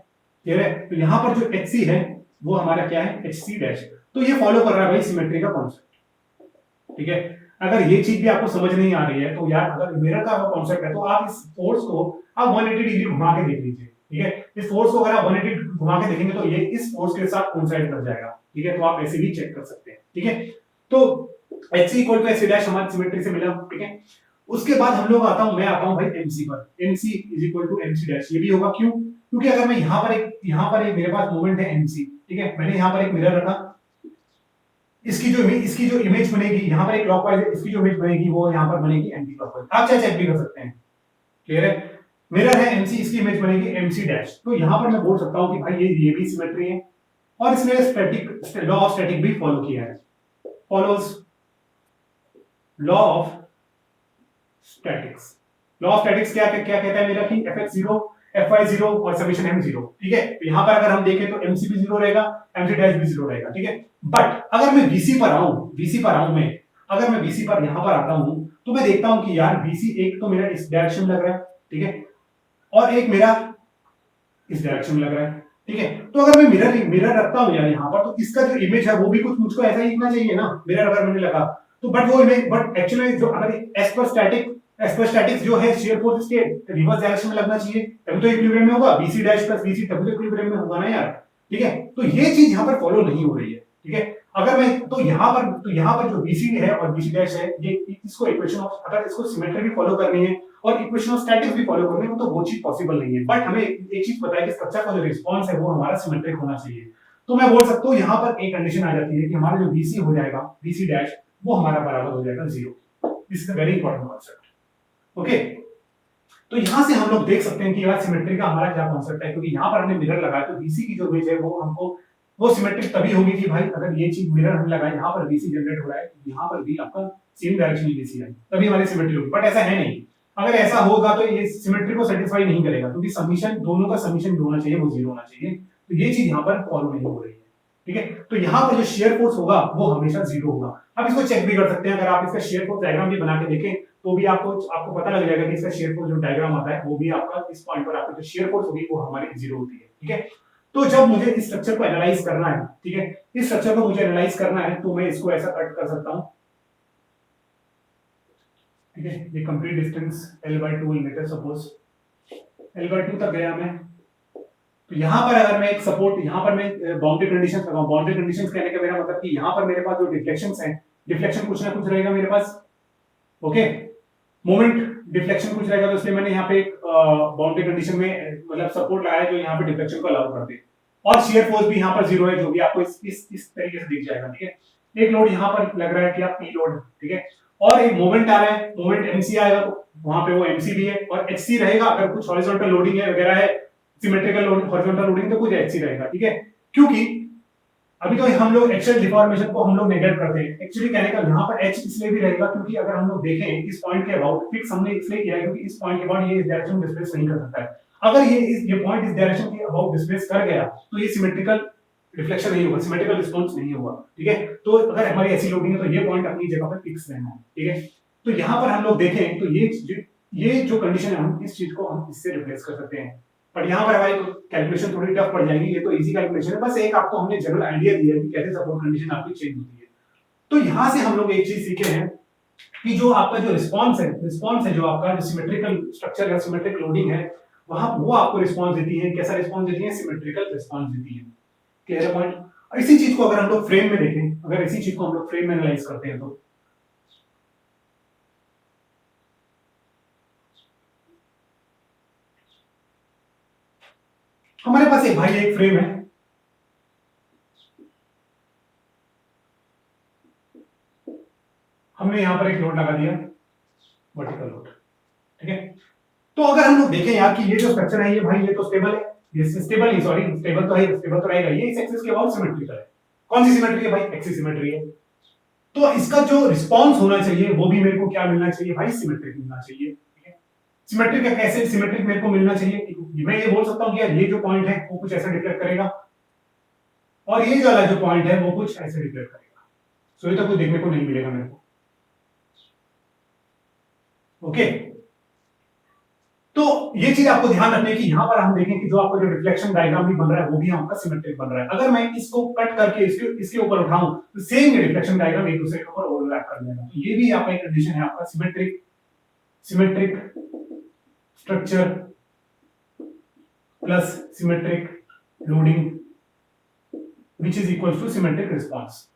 क्लियर है। तो यहां पर जो एचसी है वो हमारा क्या है, एचसी डैश, तो ये फॉलो कर रहा है भाई सिमेट्री का कॉन्सेप्ट, ठीक है। अगर ये चीज भी आपको समझ नहीं आ रही है तो यार, अगर मिरर का कॉन्सेप्ट है तो आप इस फोर्स को आप 180 डिग्री घुमा के देख लीजिए, ठीक है। इस फोर्स को अगर आप 180 घुमा के देखेंगे तो ये इस फोर्स के साथ कोइंसाइड कर जाएगा, ठीक है, तो आप ऐसे भी चेक कर सकते हैं, ठीक है। तो HC equal to HC dash हमारी सिमेट्री से मिला, ठीक है। उसके बाद हम लोग मैं आता हूं भाई MC पर, MC is equal to MC dash, ये भी होगा, क्यों, क्योंकि अगर मैं यहां पर एक मेरे पास मोमेंट है MC, ठीक है, मैंने यहां पर एक मिरर रखा, इसकी जो इमेज बनेगी यहां पर एक क्लॉकवाइज है, इसकी जो इमेज बनेगी वो यहां पर बनेगी एंटी क्लॉकवाइज, आप चाहे चेक भी कर सकते हैं, क्लियर है। मिरर है MC, इसकी इमेज बनेगी MC डैश, तो यहां पर मैं बोल सकता हूं कि भाई ये भी सिमेट्री है, और इसमें स्टैटिक लॉ ऑफ स्टैटिक भी फॉलो किया है, follows law of statics. Law of statics क्या कहता है मेरा कि Fx0 Fy0 और समेशन m0, ठीक है। तो यहां पर अगर हम देखें तो MC भी 0 रहेगा, MC डैश भी 0 रहेगा, ठीक है। बट अगर मैं BC पर आऊं मैं, अगर मैं BC पर यहां पर आता हूं तो मैं देखता हूं कि यार BC एक तो मेरा इस डायरेक्शन में लग रहा है, ठीक है, और एक मेरा इस डायरेक्शन में लग रहा है, ठीक है। तो अगर मैं मिरर रखता हूं यार यहां पर, तो इसका जो इमेज है वो भी कुछ मुझको ऐसा ही दिखना चाहिए ना, मिरर अगर मैंने लगा तो, बट एक्चुअली जो अगर एज पर स्टैटिक्स जो है शियर फोर्स इसके रिवर्स डायरेक्शन में लगना चाहिए, तभी तो इक्विलिब्रियम में होगा, BC डैश प्लस BC तभी तो इक्विलिब्रियम में होगा ना यार, ठीक है। तो ये चीज यहां पर फॉलो नहीं हो रही है, ठीक है। अगर मैं तो यहां पर जो BC है और BC डैश है, ये इसको इक्वेशन ऑफ, अगर इसको सिमेट्री भी फॉलो करनी है और इक्वेशन ऑफ स्टैटिक्स भी फॉलो करनी है तो वो चीज पॉसिबल नहीं है, बट हमें एक चीज पता है कि स्ट्रक्चर का जो रिस्पांस है वो हमारा सिमेट्रिक होना चाहिए। तो मैं बोल सकता हूं यहां पर एक कंडीशन आ जाती है कि हमारा जो BC हो जाएगा, BC डैश, वो हमारा बराबर हो जाएगा 0। This is a very important concept, okay. तो यहां से हम लोग देख सकते हैं कि यार सिमेट्री का हमारा क्या कांसेप्ट है, क्योंकि यहां पर हमने मिरर लगाया तो BC की जो इमेज है वो सिमेट्रिक तभी होगी कि भाई अगर ये चीज मिरर हम लगाए, यहां पर BC जनरेट हो रहा है, यहां पर भी आपका सेम डायरेक्शन में BC है, तभी हमारी सिमेट्री होगी, बट ऐसा है नहीं। अगर ऐसा होगा तो ये सिमेट्री को सेटिस्फाई नहीं करेगा, क्योंकि दोनों का समीशन होना चाहिए, वो 0 होना चाहिए, तो ये चीज यहां पर फॉलो नहीं हो रही है, ठीक है। तो यहां पर जो शेयर फोर्स होगा वो हमेशा 0 होगा। अब इसको चेक भी कर सकते हैं, अगर आप इसका शेयर फोर्स डायग्राम भी बना के देखें तो भी आपको पता लग जाएगा कि इसका शेयर फोर्स जो डायग्राम आता है वो भी आपका इस पॉइंट पर आपकी जो शेयर फोर्स होगी वो हमारी 0 होती है, ठीक है। तो जब मुझे इस स्ट्रक्चर को एनालाइज करना है, ठीक है, इस स्ट्रक्चर को मुझे एनालाइज करना है तो मैं इसको ऐसा कट कर सकता हूं, ठीक है। ये complete distance L/2 metre, suppose L/2 तक गया मैं, तो यहां पर अगर मैं एक सपोर्ट, यहां पर मैं बाउंड्री कंडीशंस लगाऊं, बाउंड्री कंडीशंस कहने का मेरा मतलब कि यहां पर मेरे पास जो डिफ्लेक्शंस हैं, डिफ्लेक्शन कुछ ना कुछ रहेगा मेरे पास, ओके। मोमेंट डिफ्लेक्शन कुछ रहेगा, तो इसलिए मैंने यहाँ पे एक बाउंड्री कंडीशन में मतलब सपोर्ट लगाया जो यहाँ पे डिफ्लेक्शन को अलाउ कर दे। और शियर फोर्स भी यहाँ पर जीरो है, जो भी आपको इस तरीके से दिख जाएगा। ठीक है, एक लोड यहाँ पर लग रहा है कि आप पी लोड, ठीक है, और एक मोमेंट आ रहा है, मोमेंट एमसी आएगा, तो वहां पे वो एमसी भी है, और एचसी रहेगा अगर कुछ हॉरिजॉन्टल लोडिंग है वगैरह है, सिमेट्रिकल लोडिंग हॉरिजॉन्टल लोडिंग तो कुछ एचसी रहेगा। ठीक है, क्योंकि अभी तो हम लोग एक्सियल डिफॉर्मेशन को हम लोग नेगलेक्ट करते हैं। एक्चुअली कहने का यहाँ पर एच इसलिए भी रहेगा क्योंकि अगर हम लोग देखें इस पॉइंट के अबाउट, फिक्स हमने इसलिए किया है क्योंकि इस पॉइंट के बाद ये इस डायरेक्शन में डिस्प्लेस नहीं कर सकता है। अगर ये पॉइंट इस डायरेक्शन के अबाउट डिस्प्लेस कर गया तो ये सिमेट्रिकल रिफ्लेक्शन नहीं होगा, सिमेट्रिकल रिस्पांस नहीं होगा। ठीक है, तो अगर हमारी ऐसी लोडिंग है तो ये पॉइंट अपनी जगह पर फिक्स रहना है। ठीक है, तो यहाँ पर हम लोग देखें तो ये जो कंडीशन है, हम इस चीज को हम इससे रिप्लेस कर सकते हैं। पर यहाँ पर हमारी कैलकुलेशन थोड़ी टफ पड़ जाएगी, ये तो इजी कैलकुलेशन है, बस एक आपको हमने जनरल आइडिया दिया है कि कैसे सपोर्ट कंडीशन आपकी चेंज होती है। तो यहाँ से हम लोग एक चीज सीखे हैं कि जो आपका जो रिस्पांस है जो आपका जो सिमेट्रिकल स्ट्रक्चर या सिमेट्रिक लोडिंग है, वहां वो आपको रिस्पांस देती है। कैसा रिस्पांस देती है? सिमेट्रिकल रिस्पांस देती है। Clear point? और इसी चीज को अगर हम लोग फ्रेम में देखें, अगर इसी चीज को हम लोग फ्रेम में एनालाइज करते हैं तो हमारे पास एक भाई एक फ्रेम है, हमने यहां पर एक लोड लगा दिया, वर्टिकल लोड। ठीक है, तो अगर हम लोग देखें यार कि ये जो स्ट्रक्चर है ये भाई ये तो स्टेबल है, ये स्टेबल नहीं, सॉरी स्टेबल तो है, स्टेबल तो रहेगा, ये इस एक्सिस के अबाउट सिमेट्रिकल है। कौन सी सिमेट्री है भाई? एक्सिस सिमेट्री है। तो इसका जो रिस्पांस होना चाहिए वो भी मेरे को क्या मिलना चाहिए भाई? सिमेट्रिक मिलना चाहिए। ठीक है, सिमेट्रिक का कैसे सिमेट्रिक मेरे को मिलना चाहिए? मैं ये बोल सकता हूं कि यार ये जो पॉइंट है वो कुछ ऐसा डिक्लेयर करेगा और ये जो वाला जो पॉइंट है वो कुछ ऐसे डिक्लेयर करेगा। सो ये तो कुछ देखने को नहीं मिलेगा मेरे को। ओके, तो ये चीज आपको ध्यान रखने की, यहां पर हम देखें कि जो आपका जो रिफ्लेक्शन डायग्राम भी बन रहा है वो भी आपका सिमेट्रिक बन रहा है। अगर मैं इसको कट करके इसके ऊपर उठाऊं तो सेम रिफ्लेक्शन डायग्राम एक दूसरे के ऊपर ओवरलैप कर देगा। तो ये भी आपका एक कंडीशन है आपका symmetric structure plus symmetric loading which is equals to symmetric response.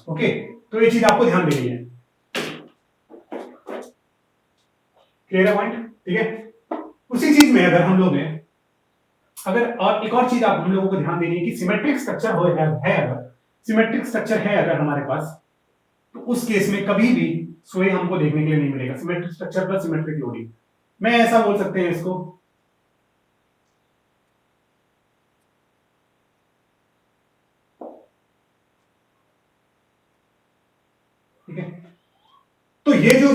Okay, तो ये चीज आपको ध्यान देनी है। क्लियर है पॉइंट? ठीक है, उसी चीज में अगर हम लोग ने अगर और एक और चीज आप हम लोगों को ध्यान देनी है कि सिमेट्रिक स्ट्रक्चर अगर सिमेट्रिक स्ट्रक्चर है अगर हमारे पास, तो उस केस में कभी भी सोए हमको देखने के लिए नहीं मिलेगा। Symmetric structure plus symmetric loading, मैं ऐसा बोल सकते हैं इसको, ठीक है, तो ये जो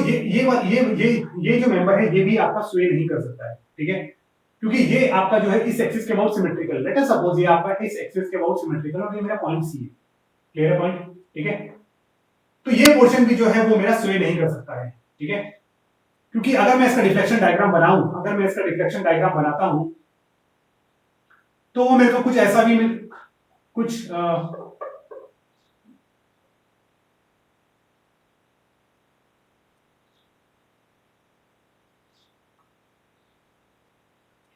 ये जो मेंबर है ये भी आपका स्वे नहीं कर सकता है। ठीक है, क्योंकि ये आपका जो है इस एक्सिस के about symmetrical, let us suppose ये आपका इस एक्सिस के अबाउट सिमेट्रिकल और ये मेरा पॉइंट सी है। क्लियर है पॉइंट? ठीक है, तो ये पोर्शन भी जो है वो मेरा स्वे नहीं कर सकता है। ठीक है, क्योंकि अगर मैं इसका डिफ्लेक्शन डायग्राम बनाता हूं तो वो मेरे को कुछ ऐसा भी कुछ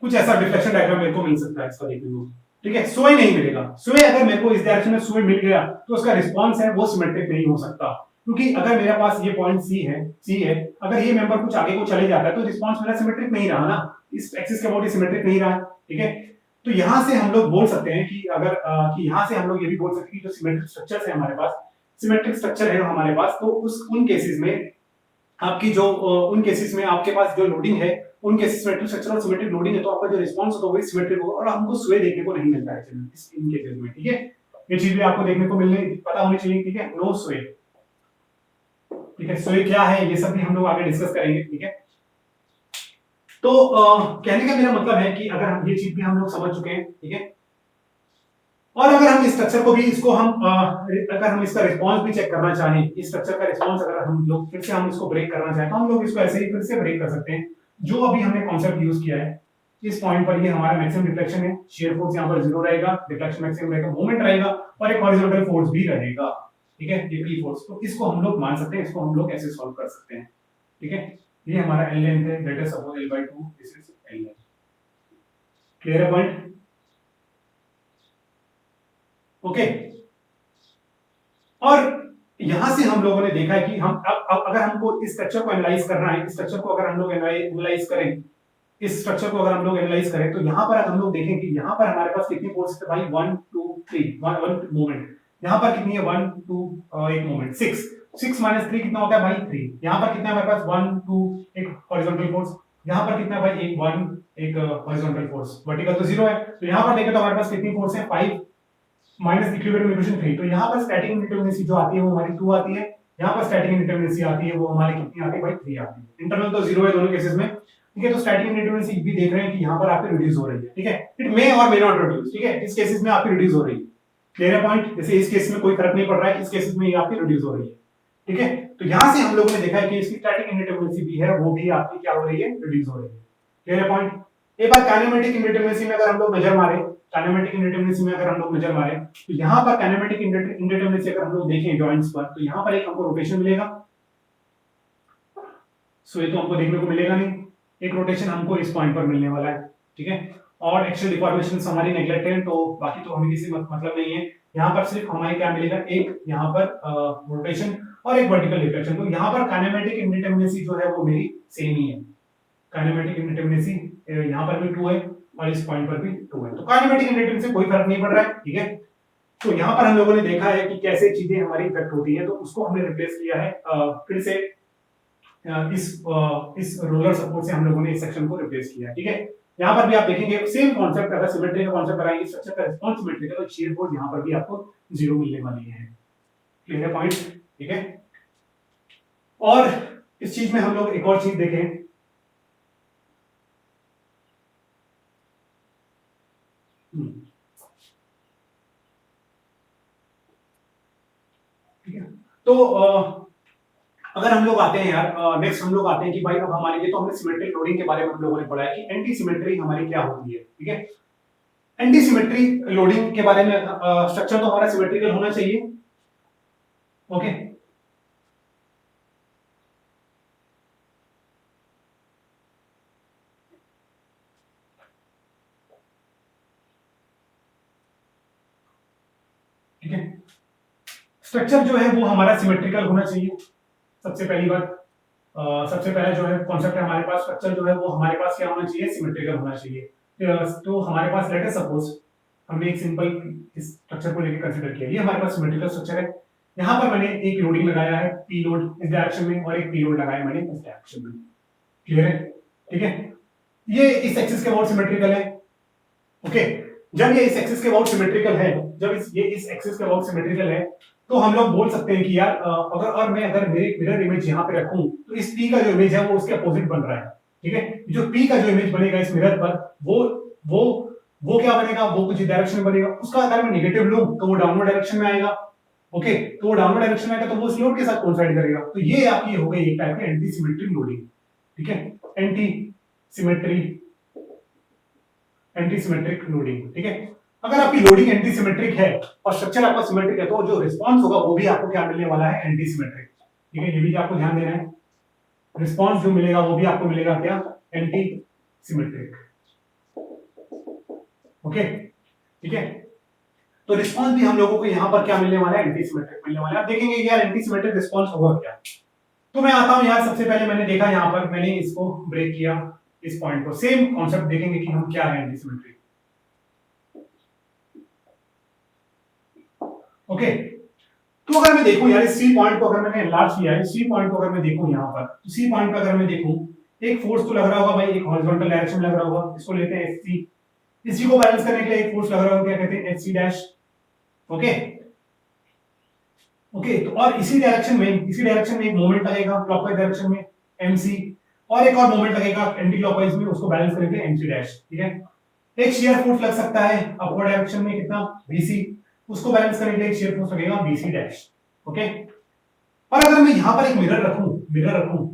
कुछ ऐसा डिफ्लेक्शन डायग्राम मेरे को मिल सकता है इसका देखने को। ठीक है, सोए नहीं मिलेगा। सोए अगर मेरे को इस डायरेक्शन में सोए मिल गया तो उसका रिस्पांस है वो सिमेट्रिक नहीं हो सकता, क्योंकि अगर मेरे पास ये पॉइंट सी है, अगर ये मेंबर कुछ आगे को चले जाता है तो रिस्पांस मेरा सिमेट्रिक नहीं रहा ना, इस एक्सिस के अबाउट सिमेट्रिक नहीं रहा। ठीक है, तो यहां से हम लोग बोल सकते हैं कि अगर कि यहां से हम लोग ये भी बोल सकते हैं कि जो सिमेट्रिक स्ट्रक्चर है हमारे पास, सिमेट्रिक स्ट्रक्चर है हमारे पास, तो उन केसेस में आपकी जो उन केसेस में आपके पास जो लोडिंग है उनके सिमेट्रिक स्ट्रक्चर और सिमेट्रिक लोडिंग है, तो आपका जो रिस्पांस होगा वही सिमेट्रिक होगा और हमको स्वे देखने को नहीं मिलता है इन केसेस में। ठीक है, ये चीज भी आपको देखने को मिलने पता होनी चाहिए। ठीक है, नो स्वे। ठीक है, स्वे क्या है ये सब भी हम लोग आगे डिस्कस करेंगे। ठीक है, तो कहने का मेरा मतलब है कि अगर हम ये चीज भी हम लोग समझ चुके हैं, ठीक है, और अगर हम इस स्ट्रक्चर को भी इसको हम अगर हम इसका रिस्पांस भी चेक करना चाहें, इस स्ट्रक्चर का रिस्पांस अगर हम लोग फिर से हम इसको ब्रेक करना चाहें तो हम लोग इसको ऐसे ही फिर से ब्रेक कर सकते हैं। जो अभी हमने कॉन्सेप्ट यूज किया है, इस पॉइंट पर ये हमारा मैक्सिमम डिफ्लेक्शन है, शियर फोर्स यहां पर 0 रहेगा, डिफ्लेक्शन मैक्सिमम रहेगा, मोमेंट रहेगा और एक हॉरिजॉन्टल फोर्स भी रहेगा। ठीक है, ये पी फोर्स, तो इसको हम लोग मान सकते हैं, इसको हम लोग ऐसे सॉल्व कर सकते हैं। ठीक है, ये हमारा एल लेंथ है, let us suppose l/2, this is L length. Clear है पॉइंट? ओके, और यहां से हम लोगों ने देखा है कि हम अब अगर हमको इस स्ट्रक्चर को एनालाइज करना है, इस स्ट्रक्चर को अगर हम लोग एनालाइज करें, इस स्ट्रक्चर को अगर हम लोग एनालाइज करें, तो यहाँ पर हम लोग देखें कि यहाँ पर हमारे पास कितनी फोर्स है भाई, 1 2 3, वन मूवमेंट। यहाँ पर कितनी है, 1 2, एक मूवमेंट, 6 6 माइनस 3 कितना होता है भाई, 3। यहाँ पर कितना है हमारे पास, 1 2, एक हॉरिजॉन्टल फोर्स। यहाँ पर कितना है भाई, एक 1, एक हॉरिजॉन्टल फोर्स। वर्टिकल तो 0 है, तो यहाँ पर देखें तो हमारे पास कितनी फोर्स है, 5 माइनस इक्विलिब्रियम इक्वेशन 3। तो यहाँ पर स्टैटिक इंडिटरमिनेसी जो आती है वो हमारी 2 आती है। यहाँ पर स्टैटिक इंडिटरमिनेसी आती है वो हमारी कितनी आती है भाई, 3 आती है। इंटरनल तो 0 है दोनों केसेस में, ठीक है। तो स्टैटिक इंडिटरमिनेसी भी देख रहे हैं कि यहाँ पर आपकी रिड्यूस हो रही है, ठीक है। इट मे और मे नॉट रिड्यूस, ठीक है। इस केसेस में आपकी रिड्यूस हो रही है, क्लियर है पॉइंट। जैसे इस केस में कोई फर्क नहीं पड़ रहा है, इस केसेस में ये आपकी रिड्यूस हो रही है, ठीक है। तो यहाँ से हम लोगों ने देखा है कि इसकी स्टैटिक इंडिटरमिनेसी भी है, वो भी आपकी क्या हो रही है, रिड्यूस हो रही है, क्लियर है पॉइंट। एक बार काइनेमेटिक इंडिटरमिनेसी में अगर हम लोग नजर मारे, काइनेमेटिक इंडिटरमिनेसी में अगर हम लोग नजर मारे, तो यहाँ पर काइनेमेटिक इंडिटरमिनेसी अगर हम लोग देखें जॉइंट्स पर, तो यहाँ पर एक हमको रोटेशन मिलेगा। सो ये तो हमको देखने को मिलेगा नहीं, एक रोटेशन हमको इस पॉइंट पर मिलने वाला है, ठीक है। और एक्सियल डिफॉर्मेशन हमारी नेग्लेक्टेड, तो बाकी तो हमें किसी मतलब नहीं है। यहाँ पर सिर्फ हमारे क्या मिलेगा, एक यहाँ पर रोटेशन और एक वर्टिकल डिफ्लेक्शन। तो यहाँ पर काइनेमेटिक इंडिटरमिनेसी जो है वो मेरी सेम ही है। काइनेमेटिक इंडिटरमिनेसी यहाँ पर भी 2 है और इस पॉइंट पर भी 2 है। तो काइनेमेटिक इंडिटरमिनेसी कोई फर्क नहीं पड़ रहा है, ठीक है। तो यहाँ पर हम लोगों ने देखा है कि कैसे चीजें हमारी इफेक्ट होती है, तो उसको हमने रिप्लेस किया है फिर से इस रोलर सपोर्ट से हम लोगों ने इस सेक्शन को रिप्लेस किया है, ठीक है। यहाँ पर भी आप देखेंगे सेम कॉन्सेप्ट, अगर सिमेट्री का कॉन्सेप्ट लगाएंगे, स्ट्रक्चर का रिस्पांस सिमेट्री का, तो शियर फोर्स यहाँ पर भी आपको 0 मिलने वाली है, क्लियर है पॉइंट, ठीक है। और इस चीज में हम लोग एक और चीज देखें, ठीक है। तो अगर हम लोग आते हैं यार, नेक्स्ट हम लोग आते हैं कि भाई अब हमारे लिए, तो हमने सिमेट्रिक लोडिंग के बारे में हम लोगों ने पढ़ा है कि एंटी सिमेट्री हमारी क्या होती है, ठीक है। एंटी सिमेट्री लोडिंग के बारे में, स्ट्रक्चर तो हमारा सिमेट्रिकल होना चाहिए, ओके। ठीक है, स्ट्रक्चर जो है वो हमारा सिमेट्रिकल होना चाहिए, सबसे पहली बात। सबसे पहला जो है कॉन्सेप्ट है हमारे पास, स्ट्रक्चर जो है वो हमारे पास क्या होना चाहिए, सिमेट्रिकल होना चाहिए। तो हमारे पास लेट अस सपोज हमने एक सिंपल इस स्ट्रक्चर को लेकर कंसीडर किया, ये हमारे पास सिमेट्रिकल स्ट्रक्चर है। यहाँ पर मैंने एक लोडिंग लगाया है, पी लोड इस डायरेक्शन में, और एक पी लोड लगाया मैंने इस डायरेक्शन में, क्लियर है, ठीक है। ये इस एक्सिस के अबाउट सिमेट्रिकल है, ओके। जब ये इस एक्सिस के अबाउट सिमेट्रिकल है, जब ये इस एक्सिस के अबाउट सिमेट्रिकल है, तो हम लोग बोल सकते हैं कि यार अगर मेरे मिरर इमेज यहाँ पे रखूं, तो इस P का जो इमेज है वो उसके अपोजिट बन रहा है, ठीक है। जो P का जो इमेज बनेगा इस मिरर पर, वो वो क्या बनेगा, वो कुछ डायरेक्शन में बनेगा। उसका अगर मैं नेगेटिव लूं तो वो डाउनवर्ड डायरेक्शन में आएगा, ओके। तो वो डाउनवर्ड डायरेक्शन में आएगा तो वो उस लोड के साथ कोइंसाइड करेगा। तो ये आपकी हो गई एक टाइप की एंटी सिमेट्रिक लोडिंग, ठीक है। एंटी सिमेट्रिक लोडिंग, ठीक है। अगर आपकी लोडिंग एंटी सिमेट्रिक है और स्ट्रक्चर आपका सिमेट्रिक है, तो जो रिस्पांस होगा वो भी आपको क्या मिलने वाला है, एंटी सिमेट्रिक, ठीक है। ये भी आपको ध्यान देना है, रिस्पांस जो मिलेगा वो भी आपको मिलेगा क्या, एंटी सिमेट्रिक, ओके, ठीक है। तो रिस्पांस भी हम लोगों को यहाँ पर क्या मिलने वाला है, एंटी सिमेट्रिक मिलने वाला है। आप देखेंगे यार एंटी सिमेट्रिक रिस्पांस होगा क्या। तो मैं आता हूँ यार, सबसे पहले मैंने देखा यहाँ पर, मैंने इसको ब्रेक किया, इस पॉइंट को, सेम कॉन्सेप्ट देखेंगे कि हम क्या है एंटी सिमेट्रिक, ओके। तो अगर मैं देखूं यार इस सी पॉइंट को, अगर मैंने एनलार्ज किया है, सी पॉइंट को अगर मैं देखूं यहाँ पर, तो सी पॉइंट पर अगर मैं देखूं, एक फोर्स तो लग रहा होगा भाई, एक हॉरिजॉन्टल डायरेक्शन में लग रहा होगा, इसको लेते हैं एचसी। इसी को बैलेंस करने के लिए एक फोर्स लग रहा होगा, क्या कहते हैं, एचसी डैश, ओके, ओके। तो और इसी डायरेक्शन में एक मोमेंट लगेगा क्लॉकवाइज डायरेक्शन में, एमसी, और एक और मोमेंट लगेगा एंटी क्लॉकवाइज में, उसको बैलेंस करके एमसी डैश, ठीक है। एक शियर फोर्स लग सकता है अपवर्ड डायरेक्शन में, कितना, बीसी, उसको बैलेंस करने के लिए एक शियर फोर्स लगेगा बीसी डैश, ओके। और अगर मैं यहाँ पर एक मिरर रखूं,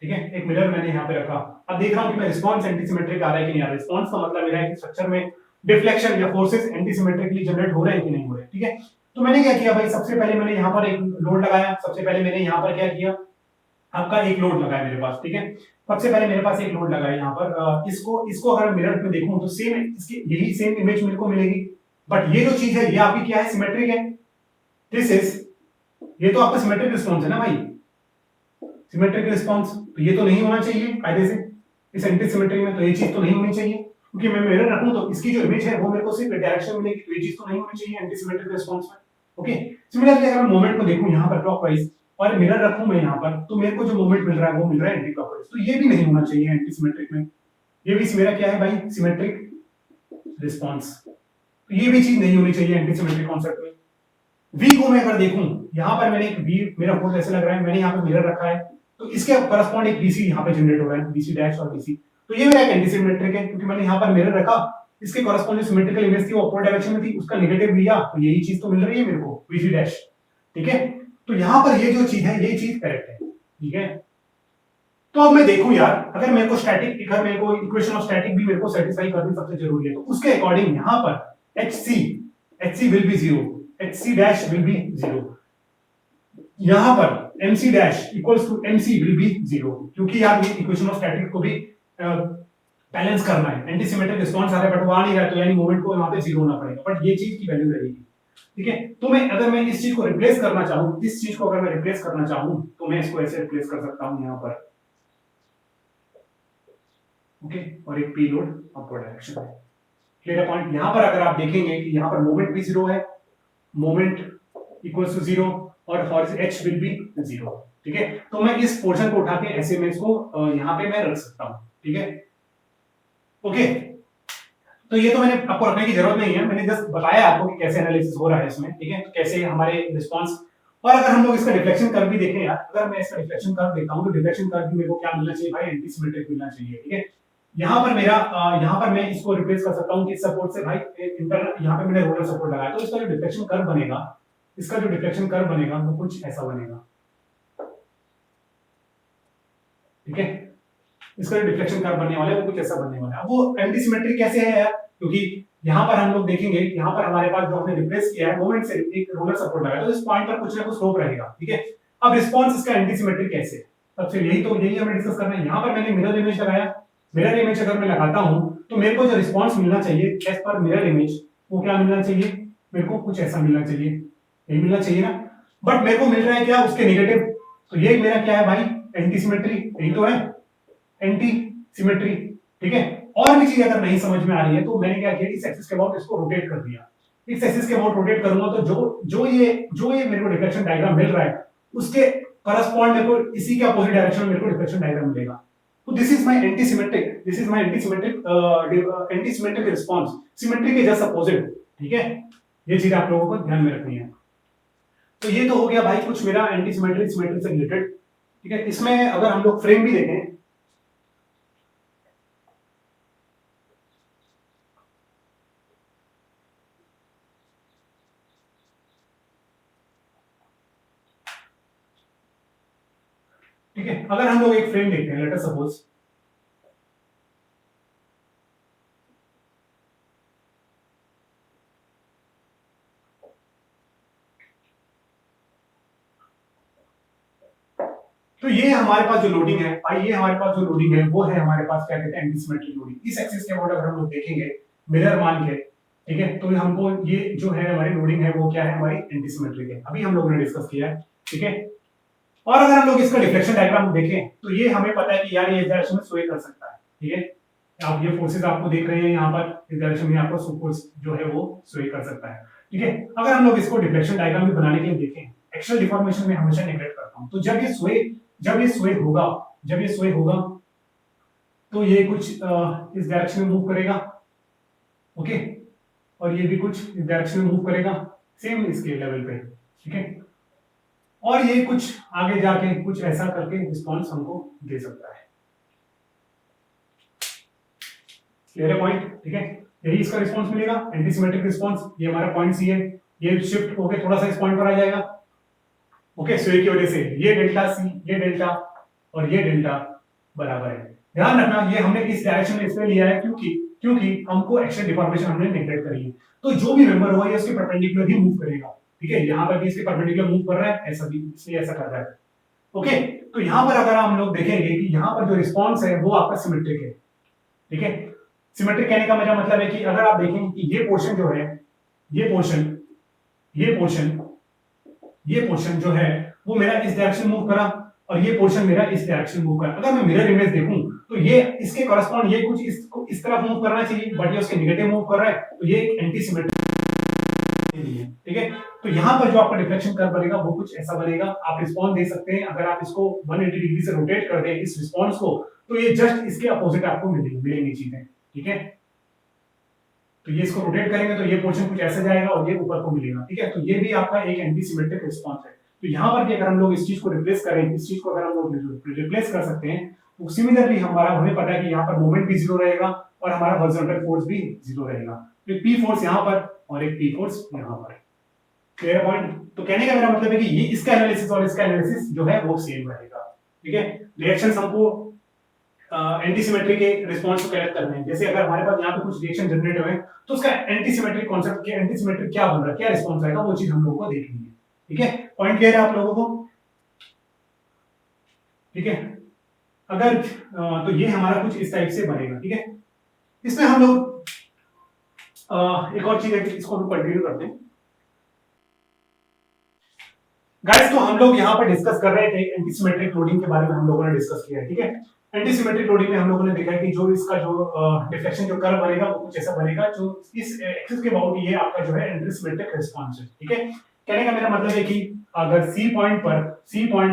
ठीक है, एक मिरर मैंने यहाँ पे रखा, अब देख रहा हूँ कि मैं रिस्पांस एंटीसिमेट्रिक आ रहा है कि नहीं आ रहा है। रिस्पांस का मतलब मेरा है कि स्ट्रक्चर में डिफ्लेक्शन या फोर्सेस एंटीसिमेट्रिकली जनरेट हो रहे हैं कि नहीं हो रहे, ठीक है। तो मैंने क्या किया भाई, सबसे पहले मैंने यहाँ पर एक लोड लगाया, सबसे पहले मैंने यहाँ पर क्या किया, आपका एक लोड लगाया मेरे पास, ठीक है। सबसे पहले मेरे पास एक लोड लगाया यहाँ पर, इसको अगर मिरर में देखूं तो सेम इसकी यही सेम इमेज मेरे को मिलेगी, बट ये जो चीज है ये आपकी क्या है, सिमेट्रिक है। दिस इज ये तो आपका सिमेट्रिक रिस्पॉन्स है ना भाई, सिमेट्रिक रिस्पॉन्स, तो ये तो नहीं होना चाहिए कायदे से इस एंटी सिमेट्री में, तो ये चीज तो नहीं होनी चाहिए, क्योंकि मैं मिरर रखूं तो इसकी जो इमेज है वो मेरे को सिर्फ डायरेक्शन मिलेगी, तो ये चीज तो नहीं होनी चाहिए एंटी सिमेट्रिक रिस्पॉन्स में। ओके, सिमिलरली अगर मैं मोमेंट को देखूं यहाँ पर क्लॉकवाइज और मिरर रखूं मैं यहाँ पर, तो मेरे को जो मोमेंट मिल रहा है वो मिल रहा है एंटी क्लॉकवाइज, तो ये भी नहीं होना चाहिए एंटी सिमेट्रिक में। ये भी मेरा क्या है भाई, सिमेट्रिक रिस्पॉन्स, तो ये भी चीज नहीं होनी चाहिए एंटी सिमेट्रिक कॉन्सेप्ट में। V को मैं अगर देखूं, यहाँ पर मैंने एक V, मेरा फोर्स ऐसे लग रहा है, मैंने यहाँ पे मिरर रखा है, तो इसके करस्पॉन्ड एक BC यहाँ पे जनरेट हो रहा है, BC डैश और BC, तो ये मेरा एंटी सिमेट्रिक है, क्योंकि मैंने यहाँ पर मिरर रखा, इसके करस्पॉन्ड जो सिमेट्रिकल इमेज थी वो अपवर्ड डायरेक्शन में थी, उसका नेगेटिव लिया, तो यही चीज तो मिल रही है मेरे को BC डैश, ठीक है। तो यहाँ पर ये जो चीज है ये चीज करेक्ट है, ठीक है। तो अब मैं देखूं यार, अगर मेरे को स्टैटिक, अगर मेरे को इक्वेशन ऑफ स्टैटिक भी मेरे को सेटिस्फाई करनी सबसे जरूरी है, तो उसके अकॉर्डिंग यहाँ पर HC will be 0, HC dash will be 0, यहां पर MC dash equals to MC will be 0, क्योंकि यार ये इक्वेशन ऑफ स्टैटिक को भी बैलेंस करना है, एंटी सिमेट्रिक रिस्पांस आ रहा है बट वो आ नहीं रहा, तो यानी मोमेंट को वहां पे 0 होना पड़ेगा, बट ये चीज की वैल्यू रहेगी, ठीक है। तो मैं अगर मैं इस चीज को रिप्लेस करना चाहूं, इस चीज को अगर मैं रिप्लेस करना चाहूं, तो मैं इसको ऐसे रिप्लेस कर सकता हूं यहां पर, ओके, और एक P लोड अपवर्ड डायरेक्शन है, क्लियर है पॉइंट। यहां पर अगर आप देखेंगे कि यहां पर मोमेंट भी 0 है, मोमेंट इक्वल्स टू 0 और फॉर्स H विल बी 0, ठीक है। तो मैं इस पोर्शन को उठा के ऐसे में इसको यहां पे मैं रख सकता हूं, ठीक है, ओके। तो ये तो मैंने आपको रखने की जरूरत नहीं है, मैंने जस्ट बताया आपको कि कैसे एनालिसिस हो रहा है इसमें, ठीक है, तो कैसे हमारे रिस्पांस। और अगर हम लोग इसका डिफ्लेक्शन कर्व भी देखें यार, अगर मैं इसका डिफ्लेक्शन कर्व देखता हूं, तो डिफ्लेक्शन कर्व भी मेरे को क्या मिलना चाहिए भाई, एंटी सिमेट्रिक मिलना चाहिए, ठीक है। यहाँ पर मेरा यहाँ पर मैं इसको रिप्लेस कर सकता हूँ किस सपोर्ट से भाई, इंटरनल, यहाँ पे मैंने रोलर सपोर्ट लगाया, तो इसका जो डिफ्लेक्शन कर्व बनेगा, इसका जो डिफ्लेक्शन कर्व बनेगा वो कुछ ऐसा बनेगा, ठीक है। इसका जो डिफ्लेक्शन कर्व बनने वाला है वो कुछ ऐसा बनने वाला है। वो एंटी सिमेट्रिक कैसे है यार, क्योंकि यहाँ पर हम लोग देखेंगे, यहाँ पर हमारे पास जो हमने रिप्लेस किया है मोमेंट से एक रोलर सपोर्ट लगाया, तो इस पॉइंट पर कुछ ना कुछ स्लोप रहेगा, ठीक है। अब रिस्पांस इसका एंटी सिमेट्रिक कैसे, सबसे यही हमें डिस्कस करना है। यहाँ पर मैंने मिरर इमेज लगाया, मिरर इमेज अगर मैं लगाता हूं, तो मेरे को जो रिस्पांस मिलना चाहिए एज पर मिरर इमेज, वो क्या मिलना चाहिए, मेरे को कुछ ऐसा मिलना चाहिए, यही मिलना चाहिए ना, बट मेरे को मिल रहा है क्या, उसके नेगेटिव, तो ये मेरा क्या है भाई, एंटी सिमेट्री, यही तो है एंटी सिमेट्री, ठीक है। और भी चीज अगर नहीं समझ में आ रही है, तो मैंने क्या किया, इस एक्सिस के अबाउट इसको रोटेट कर दिया, इस एक्सिस के अबाउट रोटेट करूंगा, तो जो ये मेरे को डिफ्लेक्शन डायग्राम मिल रहा है, उसके करस्पॉन्ड मेरे को इसी के अपोजिट डायरेक्शन में मेरे को डिफ्लेक्शन डायग्राम मिलेगा। तो this is my anti symmetric response, symmetry के जस्ट अपोजिट, ठीक है। ये चीज आप लोगों को ध्यान में रखनी है। तो ये तो हो गया भाई कुछ मेरा एंटी सिमेट्रिक से रिलेटेड, ठीक है। इसमें अगर हम लोग फ्रेम भी देखें, ठीक है, अगर हम लोग एक फ्रेम देखते हैं, लेट अस सपोज, तो ये हमारे पास जो लोडिंग है भाई, ये हमारे पास जो लोडिंग है वो है हमारे पास क्या कहते हैं, एंटी सिमेट्रिक लोडिंग। इस एक्सिस के अबाउट अगर हम लोग देखेंगे मिरर मान के, ठीक है, तो हमको ये जो है हमारी लोडिंग है वो क्या है, हमारी एंटी सिमेट्रिक है, अभी हम लोगों ने डिस्कस किया है, ठीक है। और अगर हम लोग इसका डिफ्लेक्शन डायग्राम देखें, तो ये हमें पता है कि यार ये इस डायरेक्शन में स्वे कर सकता है, ठीक है। आप ये फोर्सेस आपको देख रहे हैं यहाँ पर, इस डायरेक्शन में आपको फोर्स जो है वो स्वे कर सकता है, ठीक है। अगर हम लोग इसको डिफ्लेक्शन डायग्राम भी बनाने के लिए देखें, एक्सियल डिफॉर्मेशन में हमेशा नेगलेक्ट करता हूं, तो जब ये स्वे होगा, तो ये कुछ इस डायरेक्शन में मूव करेगा, ओके, और ये भी कुछ इस डायरेक्शन में मूव करेगा, सेम इसके लेवल पे, ठीक है। और ये कुछ आगे जाके कुछ ऐसा करके रिस्पॉन्स हमको दे सकता है, क्लियर है पॉइंट, ठीक है। यही इसका रिस्पॉन्स मिलेगा, एंटी सिमेट्रिक रिस्पॉन्स। ये हमारा पॉइंट सी है, ये शिफ्ट होके थोड़ा सा इस पॉइंट पर आ जाएगा, ओके, स्वे की वजह से ये डेल्टा सी, ये डेल्टा और ये डेल्टा बराबर है। ध्यान रखना ये हमने इस डायरेक्शन में इसलिए लिया है क्योंकि हमको एक्सियल डिफॉर्मेशन हमने नेगलेक्ट करी है, तो जो भी मेंबर होगा ये उसके परपेंडिकुलर ही मूव करेगा, ठीक है। यहाँ पर भी इसके परपेंडिकुलर मूव कर रहा है, ऐसा भी इसलिए ऐसा कर रहा है, ओके। तो यहाँ पर अगर हम लोग देखेंगे कि यहाँ पर जो रिस्पॉन्स है वो आपका सिमेट्रिक है, ठीक है। सिमेट्रिक कहने का मेरा मतलब है कि अगर आप देखें कि ये पोर्शन जो है, ये पोर्शन ये पोर्शन जो है वो मेरा इस डायरेक्शन मूव करा और ये पोर्शन मेरा इस डायरेक्शन मूव करा। अगर मैं मिरर इमेज देखूं तो ये इसके कॉरेस्पॉन्ड ये कुछ इसको इस तरफ मूव करना चाहिए, बट ये उसके नेगेटिव मूव कर रहा है, तो ये एंटी सिमेट्रिक है। ठीक है, तो यहाँ पर जो आपका डिफ्लेक्शन कर्व बनेगा वो कुछ ऐसा बनेगा। आप रिस्पॉन्स दे सकते हैं, अगर आप इसको 180 डिग्री से रोटेट कर दें इस रिस्पॉन्स को, तो ये जस्ट इसके अपोजिट आपको मिलेंगी चीजें। ठीक है, तो ये इसको रोटेट करेंगे तो ये पोर्शन कुछ ऐसा जाएगा और ये ऊपर को मिलेगा। ठीक है, तो ये भी आपका एक एंटी सिमेट्रिक रिस्पॉन्स है। तो यहाँ पर भी अगर हम लोग इस चीज को रिप्लेस करें, इस चीज को अगर हम लोग रिप्लेस कर सकते हैं, तो सिमिलरली हमें पता है कि यहाँ पर मोमेंट भी जीरो रहेगा और हमारा हॉरिजॉन्टल फोर्स भी जीरो रहेगा। तो एक पी फोर्स यहाँ पर और एक पी फोर्स यहाँ पर। Clear point? तो कहने का मेरा मतलब है कि ये इसका एनालिसिस और इसका एनालिसिस जो है वो सेम रहेगा। ठीक है, रिएक्शन हमको एंटी सिमेट्रिक के रिस्पांस को कलेक्ट करने हैं। जैसे अगर हमारे पास यहाँ पे कुछ रिएक्शन जनरेट हुए तो उसका एंटी सिमेट्रिक कॉन्सेप्ट क्या, एंटी सिमेट्रिक क्या बन रहा है, क्या रिस्पांस आएगा, वो चीज हम लोगों को देखनी है। ठीक है, पॉइंट क्लियर है आप लोगों को? ठीक है, अगर तो ये हमारा कुछ इस टाइप से बनेगा। ठीक है, इसमें हम लोग एक और चीज है कि इसको हम कंटिन्यू करते हैं। गाइस, तो हम लोग यहाँ पर डिस्कस कर रहे थे एंटीसिमेट्रिक लोडिंग के बारे में, हम लोगों ने डिस्कस किया है। ठीक है, एंटीसिमेट्रिक लोडिंग में हम लोगों ने देखा है कि जो इसका जो डिफ्लेक्शन जो कर्व बनेगा वो कुछ ऐसा बनेगा, जो इस एक्सिस के अबाउट ये आपका जो है एंटीसिमेट्रिक रिस्पांस है। ठीक है, कहने का मेरा मतलब है कि अगर सी पॉइंट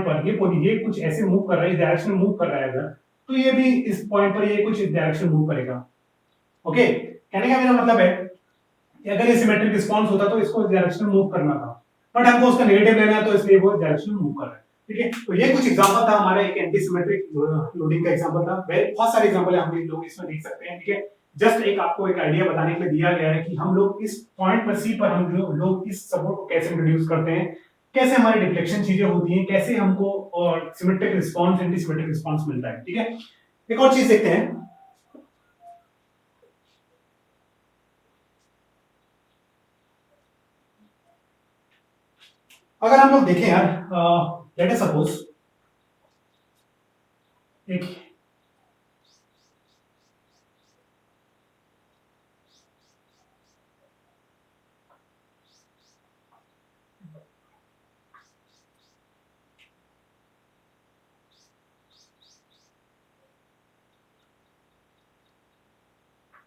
पर ये कुछ ऐसे मूव कर रहा है, इस डायरेक्शन में मूव कर रहा है अगर, तो ये भी इस पॉइंट पर ये कुछ इस डायरेक्शन मूव करेगा। ओके, कहने का मेरा मतलब है कि अगर ये सिमेट्रिक रिस्पांस होता तो इसको इस डायरेक्शन में मूव करना था, बट हमको उसका नेगेटिव लेना है तो इसलिए वो डायरेक्शन में मूव कर रहा है। ठीक है, तो ये कुछ एग्जांपल था हमारा एक एंटीसिमेट्रिक लोडिंग का एग्जांपल था। बहुत सारे एग्जांपल हम लोग इसमें देख सकते हैं। ठीक है, जस्ट एक आपको एक आइडिया बताने के लिए दिया गया है कि हम लोग इस पॉइंट पर सी पर हम लोग इस सपोर्ट को कैसे इंट्रोड्यूस करते हैं, कैसे हमारी डिफ्लेक्शन चीजें होती हैं, कैसे हमको और सिमेट्रिक रिस्पांस एंटीसिमेट्रिक रिस्पांस मिलता है। ठीक है, एक और चीज देखते हैं। अगर हम लोग देखें यार, लेट अस सपोज एक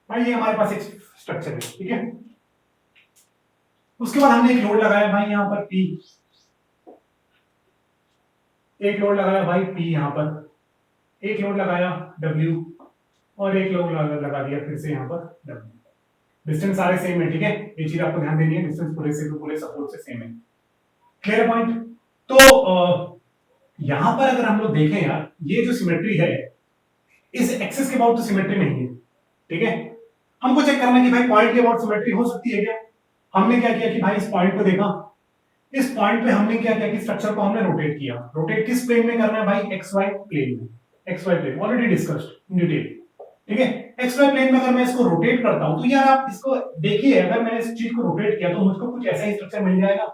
भाई ये हमारे पास एक स्ट्रक्चर है। ठीक है, उसके बाद हमने एक लोड लगाया भाई यहाँ पर P, एक लोड लगाया भाई P यहाँ पर, एक लोड लगाया W और एक लोड लगा दिया फिर से यहाँ पर W। डिस्टेंस सारे सेम है। ठीक है, ये चीज आपको ध्यान देनी है, डिस्टेंस पूरे से पूरे सपोर्ट से सेम है। Clear point? तो यहां पर अगर हम लोग देखें यार, ये जो सिमेट्री है इस एक्सिस के अबाउट तो सिमेट्री नहीं है। ठीक है, हमको चेक करना कि भाई पॉइंट के अबाउट सिमेट्री हो सकती है क्या। हमने क्या किया कि भाई इस पॉइंट को देखा, इस पॉइंट पे हमने क्या किया कि स्ट्रक्चर को हमने रोटेट किया। रोटेट किस प्लेन में करना है भाई? एक्स वाई प्लेन में। X y plane already discussed in detail. ठीक है, एक्स वाई प्लेन में अगर मैं इसको रोटेट करता हूं तो यार आप इसको देखिए, अगर मैंने इस चीज को रोटेट किया तो मुझको कुछ ऐसा ही स्ट्रक्चर मिल जाएगा।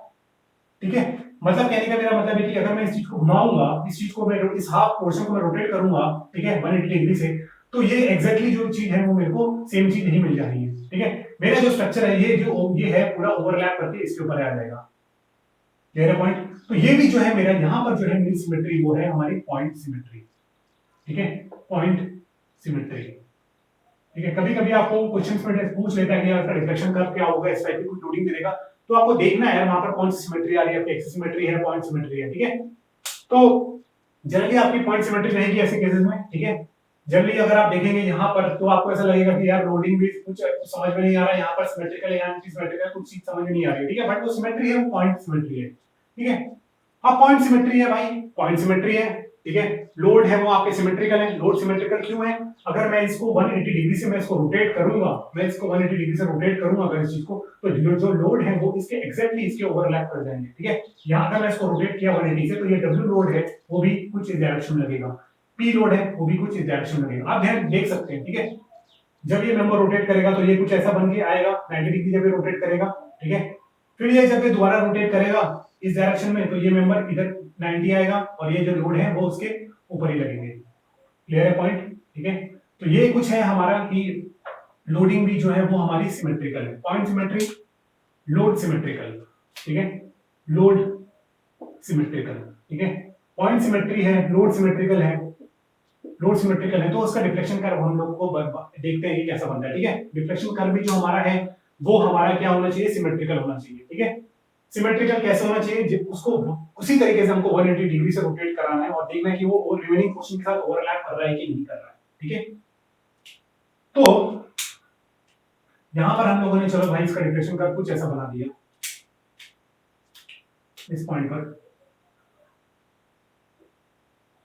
ठीक है, मतलब कहने का मेरा मतलब है कि अगर मैं इस चीज को घुमाऊंगा, इस चीज को मैं इस हाफ पोर्शन को मैं रोटेट करूंगा, ठीक है, 180 डिग्री से, तो ये एग्जैक्टली जो चीज है वो मेरे को सेम चीज नहीं मिल जानी है। ठीक है, मेरा जो स्ट्रक्चर है ये है पूरा ओवरलैप करके इसके ऊपर आ जाएगा। Clear point? तो ये भी जो है मेरा यहाँ पर जो है मेरी सिमेट्री वो है हमारी पॉइंट सिमेट्री। ठीक है, पॉइंट सिमेट्री। ठीक है, कभी कभी आपको क्वेश्चंस में पूछ लेता है कि आपका रिफ्लेक्शन कर्व क्या होगा, इस टाइप की कोई लोडिंग दे देगा, तो आपको देखना है वहां पर कौन सी सिमेट्री आ रही है, आपकी एक्सिस सिमेट्री है, पॉइंट सिमेट्री है। ठीक है, तो जनरली आपकी पॉइंट सिमेट्री रहेगी ऐसे केसेस में। ठीक है, जनरली अगर आप देखेंगे यहाँ पर तो आपको ऐसा लगेगा कि यार लोडिंग भी कुछ समझ में नहीं आ रहा है, यहाँ पर सिमेट्रिकल या एंटी सिमेट्रिकल कुछ चीज समझ में नहीं आ रही है। ठीक है, बट वो सिमेट्री है, वो पॉइंट सिमेट्री है। ठीक है, अब पॉइंट सिमेट्री है भाई, पॉइंट सिमेट्री है। ठीक है, लोड है वो आपके सिमेट्रिकल है। लोड सिमेट्रिकल क्यों है? अगर मैं इसको 180 डिग्री से मैं इसको रोटेट करूंगा, मैं इसको 180 डिग्री से रोटेट करूंगा अगर इस चीज को, तो जो लोड है वो इसके एग्जैक्टली इसके ओवरलैप कर जाएंगे। ठीक है, यहाँ अगर मैं इसको रोटेट किया 180 से, तो ये W लोड है वो भी कुछ इस डायरेक्शन में लगेगा, P लोड है वो भी कुछ इस डायरेक्शन में लगेगा। आप ध्यान देख सकते हैं। ठीक है, जब ये मेंबर रोटेट करेगा तो ये कुछ ऐसा बन के आएगा 90 डिग्री जब ये रोटेट करेगा। ठीक है, फिर ये जब ये दोबारा रोटेट करेगा इस डायरेक्शन में, तो ये मेंबर इधर 90 आएगा और ये जो लोड है वो उसके ऊपर ही लगेंगे। क्लियर है पॉइंट? ठीक है, तो ये कुछ है हमारा कि लोडिंग भी जो है वो हमारी सिमेट्रिकल है। Point symmetry, load symmetrical. ठीक है, लोड सिमेट्रिकल, ठीक है। पॉइंट सिमेट्री है, लोड सिमेट्रिकल है, लोड सिमेट्रिकल है, तो उसका डिफ्लेक्शन कर्व हम लोग को देखते हैं कि कैसा बनता है, ठीक है। डिफ्लेक्शन कर्व भी जो हमारा है वो हमारा क्या होना चाहिए, सिमेट्रिकल होना चाहिए, ठीक है। सिमेट्रिकल कैसे होना चाहिए, उसको उसी तरीके से हमको 180 डिग्री से रोटेट कराना है और देखना है कि वो रिमेनिंग पोर्शन के साथ ओवरलैप कर रहा है कि नहीं कर रहा है, ठीक है। तो यहां पर हम लोगों ने चलो भाई इसका डिफ्लेक्शन कर्व कुछ ऐसा बना दिया इस पॉइंट पर,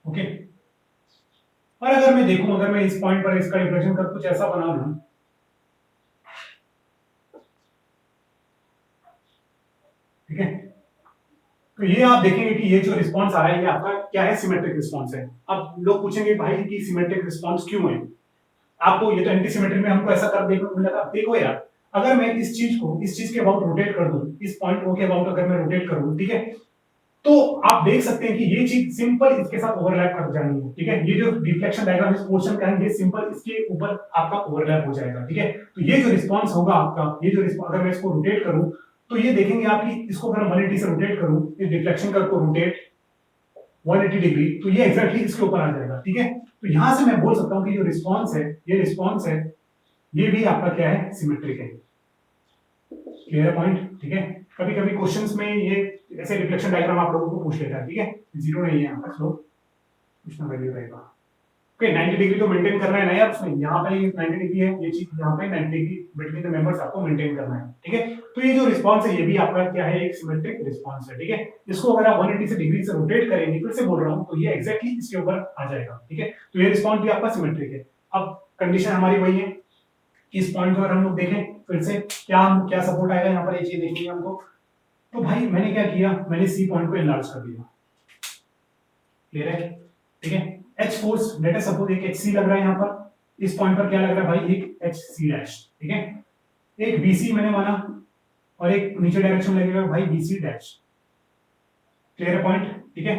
ओके। और अगर मैं देखूं, अगर मैं इस पॉइंट पर इसका डिफ्लेक्शन कर्व कुछ ऐसा बना दूं, ठीक है, तो ये आप देखेंगे कि ये जो रिस्पांस आ रहा है ये आपका क्या है, सिमेट्रिक रिस्पांस है। अब लोग पूछेंगे भाई कि सिमेट्रिक रिस्पांस क्यों है, आपको ये तो एंटी सिमेट्रिक में हमको ऐसा कर देखने को मिला था। देखो यार, अगर मैं इस चीज के अबाउट रोटेट कर दूं, इस पॉइंट ओ के अबाउट अगर मैं रोटेट करूं, ठीक है, तो आप देख सकते हैं कि ये चीज सिंपल इसके साथ ओवरलैप कर जानी है, ठीक है। ये जो रिफ्लेक्शन डायग्राम इस पोर्शन का है ये सिंपल इसके ऊपर आपका ओवरलैप हो जाएगा, ठीक है। तो ये जो रिस्पांस होगा आपका, ये जो रिस्पांस अगर मैं इसको रोटेट करूं तो ये देखेंगे आप कि इसको अगर 180 से रोटेट करूं, इस डिफ्लेक्शन कर्व को रोटेट 180 डिग्री, तो ये एग्जैक्टली इसके ऊपर आ जाएगा, ठीक है। तो यहां से मैं बोल सकता हूं कि जो रिस्पांस है, ये रिस्पांस है, ये भी आपका क्या है, सिमेट्रिक है। क्लियर पॉइंट, ठीक है। कभी कभी क्वेश्चंस में ये ऐसे रिफ्लेक्शन डायग्राम आप लोगों को पूछ लेता है, ठीक है। जीरो नहीं है यहाँ पर, स्लो कुछ ना वैल्यू रहेगा, ओके। 90 डिग्री तो मेंटेन करना है ना यार उसमें, यहाँ पे 90 डिग्री है, ये चीज यहाँ पे 90 डिग्री बिटवीन द मेंबर्स आपको मेंटेन करना है, ठीक है। तो ये जो रिस्पांस है ये भी आपका क्या है, एक सिमेट्रिक रिस्पांस है, ठीक है। इसको अगर आप 180 से डिग्री से रोटेट करेंगे, फिर से बोल रहा हूँ, तो ये एग्जैक्टली इसके ऊपर आ जाएगा, ठीक है। तो ये रिस्पांस भी आपका सिमेट्रिक है। अब कंडीशन हमारी वही है, इस पॉइंट पर हम लोग देखें फिर से क्या सपोर्ट आएगा यहाँ पर, ये चीज देखनी है हमको। तो भाई मैंने क्या किया, मैंने सी पॉइंट को एनलार्ज कर दिया, क्लियर है, ठीक है। H fours, let us suppose एक एच सी लग रहा है यहाँ पर, इस पॉइंट पर क्या लग रहा है भाई, एक एच सी डैश, ठीक है। एक बीसी मैंने माना और एक नीचे डायरेक्शन लगेगा भाई बीसी डैश, क्लियर पॉइंट, ठीक है।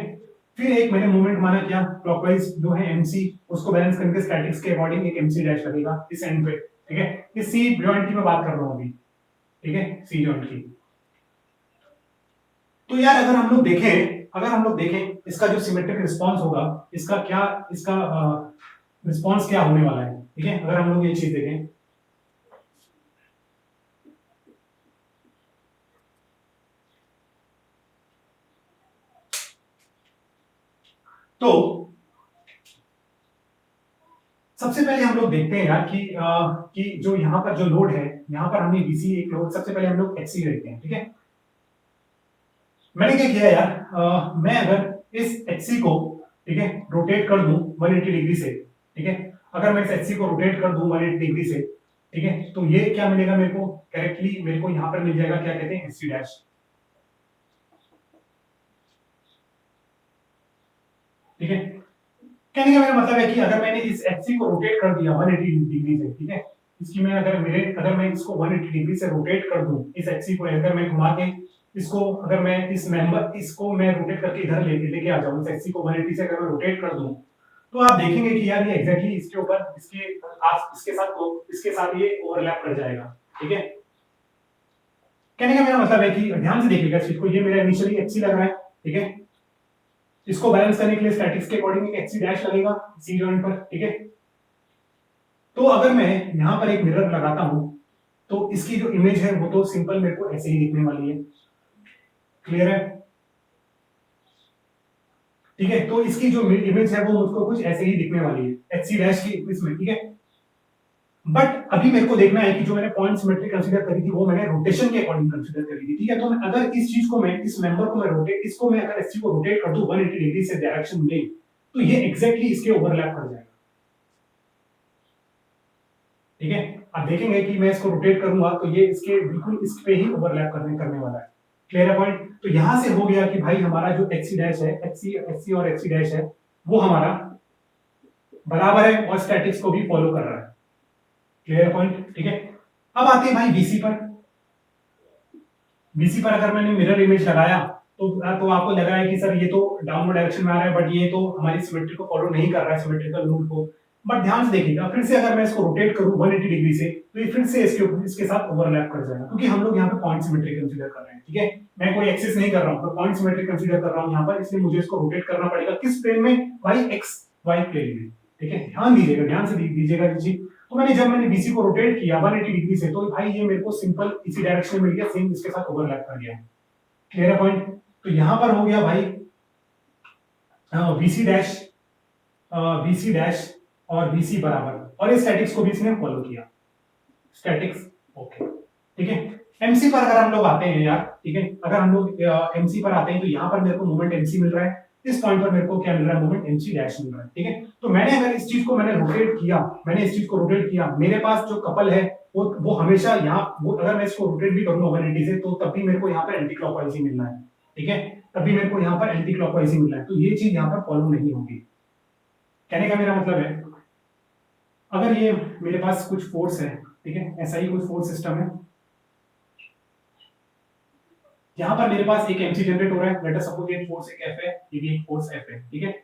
फिर एक मैंने मूवमेंट माना क्या, क्लॉकवाइज जो है एमसी, उसको बैलेंस करके स्टैटिक्स के अकॉर्डिंग एक एमसी डैश लगेगा इस एंड पे, ठीक है। इस सी जॉइंट की मैं बात कर रहा हूं अभी, ठीक है, सी जॉइंट की। तो यार अगर हम लोग देखें इसका जो सिमेट्रिक रिस्पांस होगा, इसका रिस्पांस क्या होने वाला है, ठीक है। अगर हम लोग ये चीज देखें, तो सबसे पहले हम लोग देखते हैं यार कि जो यहाँ पर जो लोड है, यहाँ पर हमने बीसी एक लोड, सबसे पहले हम लोग एचसी देखते हैं, ठीक है। मैंने क्या किया यार, मैं अगर इस एचसी को, ठीक है, रोटेट कर दूं 180 डिग्री से, ठीक है, अगर मैं इस एचसी को रोटेट कर दूं 180 डिग्री से, ठीक है, तो ये क्या मिलेगा मेरे को, करेक्टली मेरे को यहाँ पर मिल जाएगा, क्या कहते हैं, एचसी डैश, ठीक है। कहने का मेरा मतलब है कि अगर मैंने इस एचसी को रोटेट कर दिया 180 डिग्री से, ठीक है, इसकी मैं अगर मैं इसको 180 डिग्री से रोटेट कर दूं, इस एचसी को अगर मैं घुमा के इसको, अगर मैं इस मेंबर इसको मैं रोटेट करके इधर लेके आ जाऊं, इस एचसी को 180 से अगर मैं रोटेट कर दूं, तो आप देखेंगे कि यार ये एग्जैक्टली इसके ऊपर इसके साथ ये ओवरलैप कर जाएगा, ठीक है। कहने का मेरा मतलब है कि ध्यान से देखिएगा इस चीज को, ये मेरा इनिशियली एचसी लग रहा है, ठीक है। इसको बैलेंस करने के लिए स्टैटिक्स के अकॉर्डिंग एक एचसी डैश लगेगा सी जॉइंट पर, ठीक है। तो अगर मैं यहां पर एक मिरर लगाता हूं, तो इसकी जो इमेज है वो तो सिंपल मेरे को ऐसे ही दिखने वाली है, क्लियर है, ठीक है। तो इसकी जो इमेज है वो मुझको कुछ ऐसे ही दिखने वाली है एचसी डैश की इसमें, ठीक है। बट अभी मेरे को देखना है कि जो मैंने पॉइंट सिमेट्री कंसीडर करी थी वो मैंने रोटेशन के अकॉर्डिंग कंसीडर करी थी, ठीक है। तो अगर इस चीज को मैं, इस मेंबर को मैं रोटेट, इसको मैं अगर एचसी को रोटेट कर दूं 180 डिग्री से डायरेक्शन में, तो ये एग्जैक्टली इसके ओवरलैप कर जाएगा, ठीक है। आप देखेंगे कि मैं इसको रोटेट करूंगा तो ये इसके बिल्कुल इस पे ही ओवरलैप करने वाला है, क्लियर है पॉइंट। तो यहां से हो गया कि भाई हमारा जो एक्सी डैश है, एक्सी और एक्सी डैश है, वो हमारा बराबर है और स्टैटिक्स को भी फॉलो कर रहा है, क्लियर पॉइंट, ठीक है। अब आते हैं भाई बीसी पर। बीसी पर अगर मैंने मिरर इमेज लगाया तो आपको लग रहा है कि सर ये तो डाउनवर्ड डायरेक्शन में आ रहा है, बट ये तो हमारी सिमेट्री को फॉलो नहीं कर रहा है, सिमेट्रिकल रूल को, बट ध्यान से देखिएगा, फिर से अगर मैं इसको रोटेट करूं 180 डिग्री से तो ये फिर से इसके साथ ओवरलैप कर जाएगा, क्योंकि हम लोग यहाँ पे पॉइंट सिमेट्री कंसीडर कर रहे हैं। ठीक है, मैं कोई एक्सिस नहीं कर रहा हूँ, तो पॉइंट सिमेट्री कंसीडर कर रहा हूँ यहाँ पर, इसलिए मुझे इसको रोटेट करना पड़ेगा किस प्लेन में भाई, एक्स वाई प्लेन में। ठीक है, ध्यान दीजिएगा, ध्यान से दीजिएगा ये चीज। तो जब मैंने बीसी को रोटेट किया 180 डिग्री से, तो भाई ये मेरे को सिंपल इसी डायरेक्शन में मिल गया, सेम इसके साथ ओवरलैप कर गया। क्लियर है पॉइंट? तो यहां पर हो गया भाई VC डैश, VC डैश और VC बराबर, और इस स्टैटिक्स को भी इसने फॉलो किया, स्टैटिक्स। ओके, ठीक है। MC पर अगर हम लोग आते हैं यार, ठीक है, अगर हम लोग MC पर आते हैं तो यहाँ पर मेरे को मोमेंट MC मिल रहा है, इस पॉइंट पर मेरे को क्या मिल रहा है, मोमेंट MC डैश मिल रहा है। ठीक है, तो मैंने अगर इस चीज को रोटेट किया, मैंने इस चीज को रोटेट किया, मेरे पास जो कपल है वो हमेशा यहाँ, वो अगर मैं इसको रोटेट भी करूंगा 180 से, तो तब भी मेरे को यहाँ पर एंटी क्लॉकवाइज ही मिलना है। ठीक है, तभी मेरे को यहाँ पर एंटी क्लॉकवाइज ही मिलना है, तो ये चीज यहाँ पर फॉलो नहीं होगी। कहने का मेरा मतलब है, अगर ये मेरे पास कुछ फोर्स है, ठीक है, ऐसा ही कुछ फोर्स सिस्टम है, यहां पर मेरे पास एक एमसी जनरेट हो रहा है, लेट अस सपोज ये फोर्स एक एफ है, ये भी एक फोर्स एफ है। ठीक है,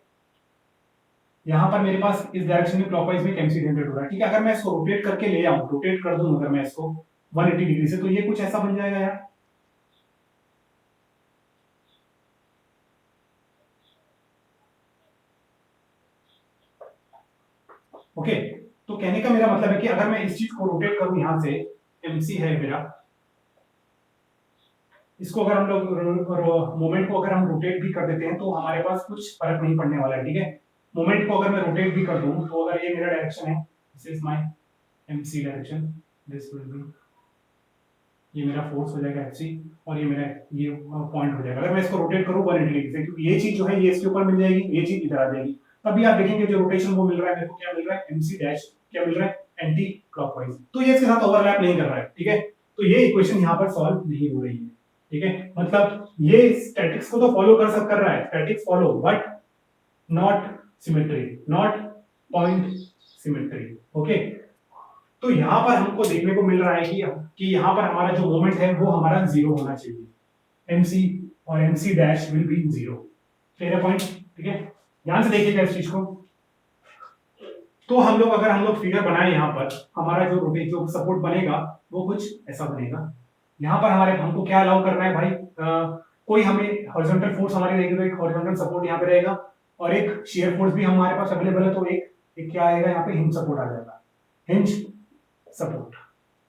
यहां पर मेरे पास इस डायरेक्शन में क्लॉकवाइज में एक एमसी जनरेट हो रहा है। ठीक है, अगर मैं इसको रोटेट करके ले आऊं, रोटेट कर दूं अगर मैं इसको 180 डिग्री से, तो ये कुछ ऐसा बन जाएगा यार। ओके, तो कहने का मेरा मतलब है कि अगर मैं इस चीज को रोटेट करूं, यहां से एमसी है मेरा, इसको अगर हम लोग मोमेंट को अगर हम रोटेट भी कर देते हैं तो हमारे पास कुछ फर्क नहीं पड़ने वाला है। ठीक है, मोमेंट को अगर मैं रोटेट भी कर दूं, तो अगर ये मेरा डायरेक्शन है, this is my MC direction, this will be, ये मेरा फोर्स हो जाएगा एफसी, और ये मेरा ये पॉइंट हो जाएगा। अगर मैं इसको रोटेट करूं 180 डिग्री से, क्योंकि ये चीज जो है ये इसके ऊपर मिल जाएगी, ये चीज इधर आ जाएगी, तभी आप देखेंगे जो रोटेशन वो मिल रहा है मेरे को, क्या मिल रहा है, एमसी डैश क्या मिल रहा है, एंटी क्लॉकवाइज। तो ये इसके साथ ओवरलैप नहीं कर रहा है। ठीक है, तो ये इक्वेशन यहाँ पर सॉल्व नहीं हो रही है। ठीक है, मतलब ये स्टैटिक्स को तो फॉलो कर रहा है, statics follow, but not symmetry, not point symmetry. Okay, तो यहां पर हमको देखने को मिल रहा है कि यहां पर हमारा जो मोमेंट है वो हमारा जीरो होना चाहिए, MC और MC dash will B zero. Clear है पॉइंट? ठीक है, ध्यान से देखिएगा इस चीज को। तो अगर हम लोग फिगर बनाए, यहाँ पर हमारा जो रोटेट जो सपोर्ट बनेगा वो कुछ ऐसा बनेगा। यहाँ पर हमको क्या अलाउ करना है भाई, कोई हमें हॉरिजॉन्टल फोर्स हमारी रहेगी, तो एक हॉरिजॉन्टल सपोर्ट यहाँ पे रहेगा, और एक शेयर फोर्स भी हमारे पास अवेलेबल है, तो एक क्या आएगा यहाँ पे, हिंज सपोर्ट आ जाएगा, हिंज सपोर्ट।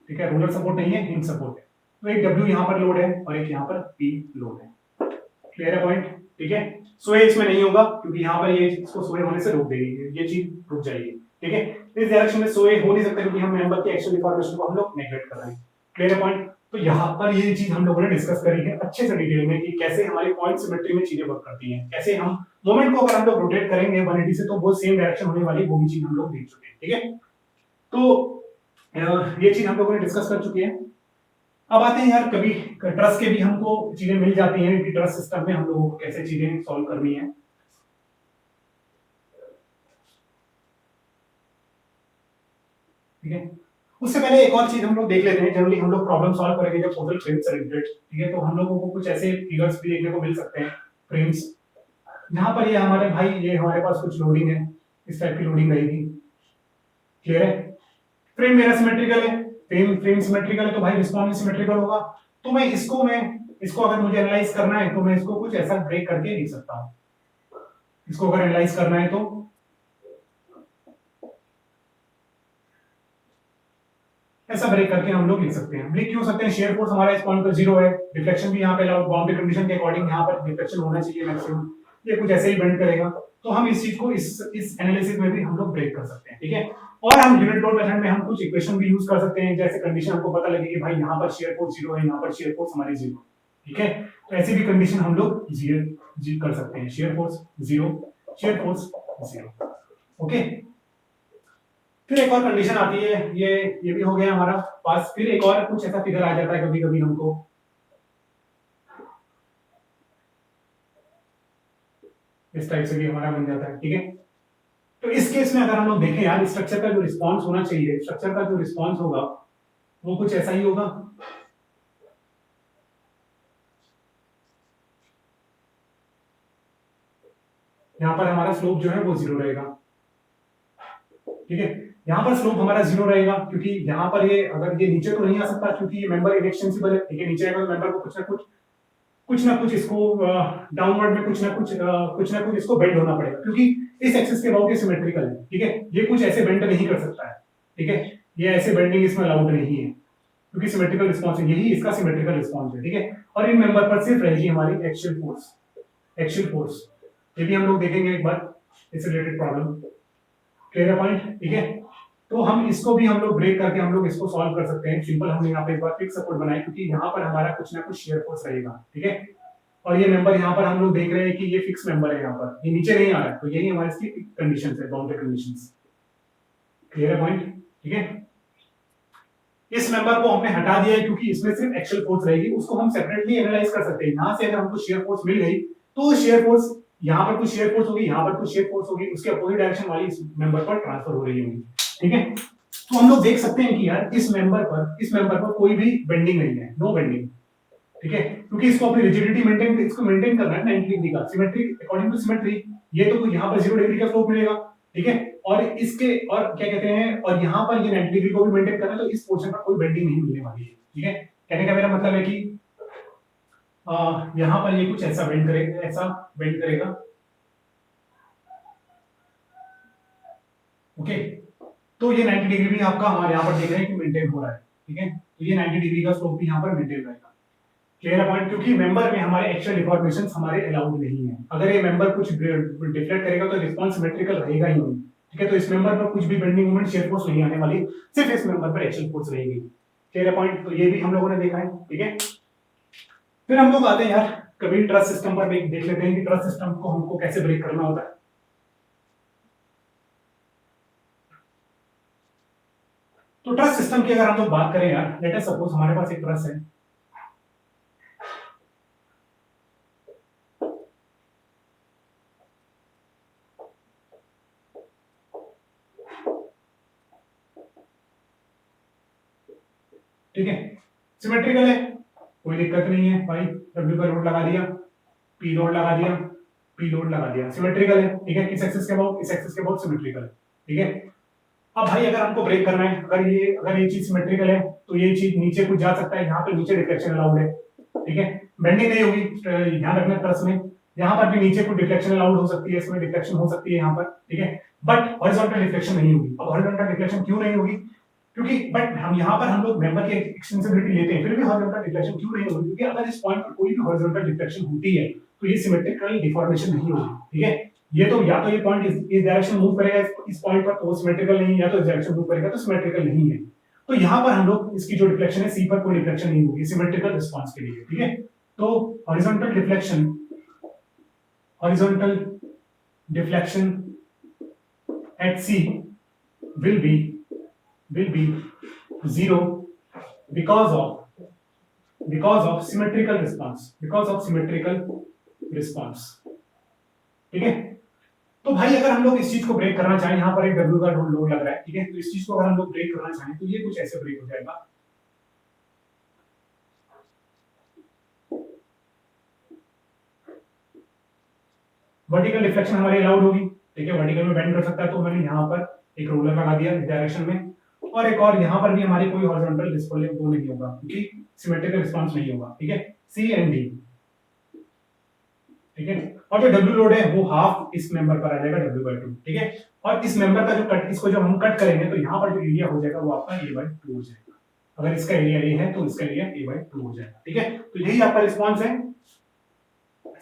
ठीक है, रोलर सपोर्ट नहीं है, हिंज सपोर्ट है। तो एक W यहाँ पर लोड है और एक यहाँ पर P लोड है। क्लियर है पॉइंट? ठीक है, सोए इसमें नहीं होगा, क्योंकि यहाँ पर ये इसको सोए होने से रोक देगी, ये चीज रुक जाएगी। ठीक है, इस डायरेक्शन में सोए हो नहीं सकता, क्योंकि हम मेंबर की एक्चुअल डिफॉर्मेशन को हम लोग नेग्लेक्ट कर रहे हैं। क्लियर है पॉइंट? तो यहाँ पर ये चीज हम लोगों ने डिस्कस करी है अच्छे से डिटेल में, कि कैसे हमारी पॉइंट सिमेट्री में चीजें वर्क करती हैं, कैसे हम मोमेंट को अगर हम लोग रोटेट करेंगे 180 से, तो वो सेम डायरेक्शन होने वाली वो भी चीज हम लोग देख चुके हैं। ठीक है, तो ये चीज हम लोगों ने डिस्कस कर चुके हैं। अब आते हैं यार, कभी ट्रस्ट के भी हमको चीजें मिल जाती हैं कि ट्रस्ट सिस्टम में हम लोगों को कैसे चीजें सॉल्व करनी है। ठीक है, उससे पहले एक और चीज हम लोग देख लेते हैं। जनरली हम लोग प्रॉब्लम सॉल्व करेंगे जब टोटल फ्रेम से रिलेटेड, ठीक है, तो हम लोगों को कुछ ऐसे फिगर्स भी देखने को मिल सकते हैं, फ्रेम्स, जहां पर ये हमारे भाई, ये हमारे पास कुछ लोडिंग है, इस टाइप की लोडिंग रहेगी। क्लियर है? फ्रेम मेरा सिमेट्रिकल है, फ्रेम सिमेट्रिकल है, तो भाई रिस्पॉन्स भी सिमेट्रिकल होगा। तो मैं इसको अगर मुझे एनालाइज करना है, तो मैं इसको कुछ ऐसा ब्रेक करके लिख सकता हूं। इसको अगर एनालाइज करना है तो ऐसा ब्रेक करके हम लोग लिख सकते हैं। लिख क्यों सकते हैं, शेयर फोर्स हमारा इस पॉइंट पर जीरो है, डिफ्लेक्शन भी यहाँ पे बाउंड्री कंडीशन के अकॉर्डिंग यहाँ पर डिफ्लेक्शन होना चाहिए मैक्सिमम, ये कुछ ऐसे ही बेंड करेगा। तो हम इस चीज को इस एनालिसिस में भी हम लोग ब्रेक कर सकते हैं। ठीक है, और हम यूनिट लोड मेथड में हम कुछ इक्वेशन भी यूज कर सकते हैं, जैसे कंडीशन हमको पता लगे कि भाई यहाँ पर शेयर फोर्स जीरो है, यहाँ पर शेयर फोर्स हमारी जीरो। ठीक है, तो ऐसी भी कंडीशन हम लोग जीरो कर सकते हैं, shear force zero, shear force zero. Okay, फिर एक और कंडीशन आती है, ये भी हो गया हमारा पास। फिर एक और कुछ ऐसा फिगर आ जाता है कभी कभी हमको, इस टाइप से भी हमारा बन जाता है। ठीक है, तो इस केस में अगर हम लोग देखें यार, स्ट्रक्चर का जो रिस्पांस होना चाहिए, स्ट्रक्चर का जो रिस्पांस होगा वो कुछ ऐसा ही होगा। यहाँ पर हमारा स्लोप जो है वो जीरो रहेगा। ठीक है। यहाँ पर स्लोप हमारा 0 रहेगा, क्योंकि यहाँ पर ये अगर ये नीचे तो नहीं आ सकता, क्योंकि ये मेंबर इनएक्सटेंसिबल है, ठीक है। नीचे आएगा तो मेंबर को कुछ ना कुछ इसको डाउनवर्ड में कुछ ना कुछ इसको बेंड होना पड़ेगा, क्योंकि इस एक्सिस के अबाउट ये सिमेट्रिकल है, ठीक है। ये कुछ ऐसे बेंड नहीं कर सकता है, ठीक है। ये ऐसे बेंडिंग इसमें अलाउड नहीं है, क्योंकि सिमेट्रिकल रिस्पांस है, यही इसका सिमेट्रिकल रिस्पांस है, ठीक है। और इन मेंबर पर सिर्फ रहेगी हमारी एक्सियल फोर्स, एक्सियल फोर्स। ये भी हम लोग देखेंगे एक बार, इससे रिलेटेड प्रॉब्लम। क्लियर है पॉइंट, ठीक है। तो हम इसको भी हम लोग ब्रेक करके हम लोग इसको सॉल्व कर सकते हैं। सिंपल हमने यहाँ पे एक बार फिक्स सपोर्ट बनाई, क्योंकि यहाँ पर हमारा कुछ ना कुछ शेयर फोर्स रहेगा, ठीक है। और ये मेंबर यहाँ पर हम लोग देख रहे हैं कि ये फिक्स मेंबर है, यहाँ पर ये नीचे नहीं आ रहा है, तो यही हमारी इसकी कंडीशंस है, बाउंड्री कंडीशंस। क्लियर है पॉइंट, ठीक है। इस मेंबर को हमने हटा दिया है, क्योंकि इसमें सिर्फ एक्सियल फोर्स रहेगी, उसको हम सेपरेटली एनालाइज कर सकते हैं। यहाँ से अगर हमको शेयर फोर्स मिल गई, तो शेयर फोर्स यहाँ पर कुछ शेयर फोर्स होगी, यहाँ पर कुछ शेयर फोर्स होगी, उसके अपोजिट डायरेक्शन वाली इस मेंबर पर ट्रांसफर हो रही होगी, ठीक है। तो हम लोग देख सकते हैं कि यार इस मेंबर पर कोई भी बेंडिंग नहीं है, नो बेंडिंग, ठीक है। क्योंकि इसको अपनी रिजिडिटी मेंटेन करना है 90 डिग्री का, सिमेट्री अकॉर्डिंग टू सिमेट्री। ये तो यहाँ पर 0 डिग्री का स्लोप मिलेगा, ठीक है। और इसके और क्या कहते हैं, और यहाँ पर ये 90 डिग्री को भी मेंटेन करना है, तो इस पोर्शन पर कोई बेंडिंग नहीं मिलने वाली है, ठीक है। कहने का मेरा मतलब है कि यहाँ पर ये कुछ ऐसा बेंड करेगा, ओके। तो ये 90 डिग्री भी आपका हमारे यहाँ पर देख रहे हैं कि मेंटेन हो रहा है, ठीक है। तो ये 90 डिग्री का स्लोप भी यहाँ पर मेंटेन रहेगा। क्लियर पॉइंट, क्योंकि मेंबर में हमारे एक्स्ट्रा डिफॉर्मेशंस हमारे अलाउड नहीं है। अगर ये मेंबर कुछ डिफ्लेक्ट करेगा तो रिस्पांस सिमेट्रिकल रहेगा ही नहीं, ठीक है। तो इस मेंबर पर कुछ भी बेंडिंग मोमेंट, शेयर फोर्स नहीं आने वाली, सिर्फ इस मेंबर पर एक्सियल फोर्स रहेगी। क्लियर पॉइंट, तो ये भी हम लोगों ने देखा है, ठीक है। फिर हम लोग आते हैं यार कभी ट्रस सिस्टम पर देख लेते हैं कि ट्रस सिस्टम को हमको कैसे ब्रेक करना होता है। तो ट्रस सिस्टम की अगर हम लोग बात करें यार, लेट अस सपोज हमारे पास एक ट्रस है, ठीक है। सिमेट्रिकल है, कोई दिक्कत नहीं है भाई, डब्ल्यू का लोड लगा दिया, पी लोड लगा दिया, पी लोड लगा दिया, सिमेट्रिकल है, ठीक है। किस एक्सिस के अबाउट, इस एक्सिस के अबाउट सिमेट्रिकल है, ठीक है। अब भाई अगर हमको ब्रेक करना है, अगर ये चीज सिमेट्रिकल है, तो ये चीज नीचे कुछ जा सकता है, यहाँ पे नीचे डिफ्लेक्शन अलाउड है, ठीक है। बेंडिंग नहीं होगी, ध्यान रखना ट्रस में। यहाँ पर भी नीचे कुछ डिफ्लेक्शन अलाउड हो सकती है, इसमें डिफ्लेक्शन हो सकती है यहाँ पर, ठीक है। बट हॉरिजॉन्टल डिफ्लेक्शन नहीं होगी। अब हॉरिजॉन्टल डिफ्लेक्शन क्यों नहीं होगी, क्योंकि बट हम यहाँ पर हम लोग मेंबर की एक्सटेंसिबिलिटी लेते हैं, फिर भी हॉरिजॉन्टल डिफ्लेक्शन क्यों नहीं होगी, क्योंकि अगर इस पॉइंट पर कोई भी हॉरिजॉन्टल डिफ्लेक्शन होती है, तो ये सिमेट्रिकल डिफॉर्मेशन नहीं होगी, ठीक है। ये तो या तो ये पॉइंट इस डायरेक्शन मूव करेगा इस पॉइंट पर, तो सिमेट्रिकल नहीं है, या तो इस डायरेक्शन मूव करेगा तो सिमेट्रिकल नहीं है। तो यहाँ पर हम लोग इसकी जो डिफ्लेक्शन है, सी पर कोई डिफ्लेक्शन नहीं होगी सिमेट्रिकल रिस्पांस के लिए, ठीक है। तो horizontal deflection at C will be 0 because of symmetrical response, ठीक है। तो भाई अगर हम लोग इस चीज को ब्रेक करना चाहें, यहाँ पर एक W का लोड लग रहा है, ठीक है। तो इस चीज को अगर हम लोग ब्रेक करना चाहें, तो ये कुछ ऐसे ब्रेक हो जाएगा, वर्टिकल डिफ्लेक्शन हमारी अलाउड होगी, ठीक है। वर्टिकल में बेंड कर सकता है, तो मैंने यहाँ पर एक रोलर लगा दिया इस डायरेक्शन में, और एक और यहाँ पर भी हमारी कोई हॉरिजॉन्टल डिस्प्ले वो नहीं होगा, क्योंकि सिमेट्रिकल रिस्पांस नहीं होगा, ठीक है। सी एंड डी, ठीक है। और जो डब्ल्यू लोड है वो हाफ इस मेंबर पर आ जाएगा W/2, ठीक है। और इस मेंबर का जो कट, इसको जब हम कट करेंगे, तो यहाँ पर जो एरिया हो जाएगा वो आपका A/2 हो जाएगा। अगर इसका एरिया A है, तो इसका एरिया A/2 हो जाएगा, ठीक है। तो यही आपका रिस्पांस है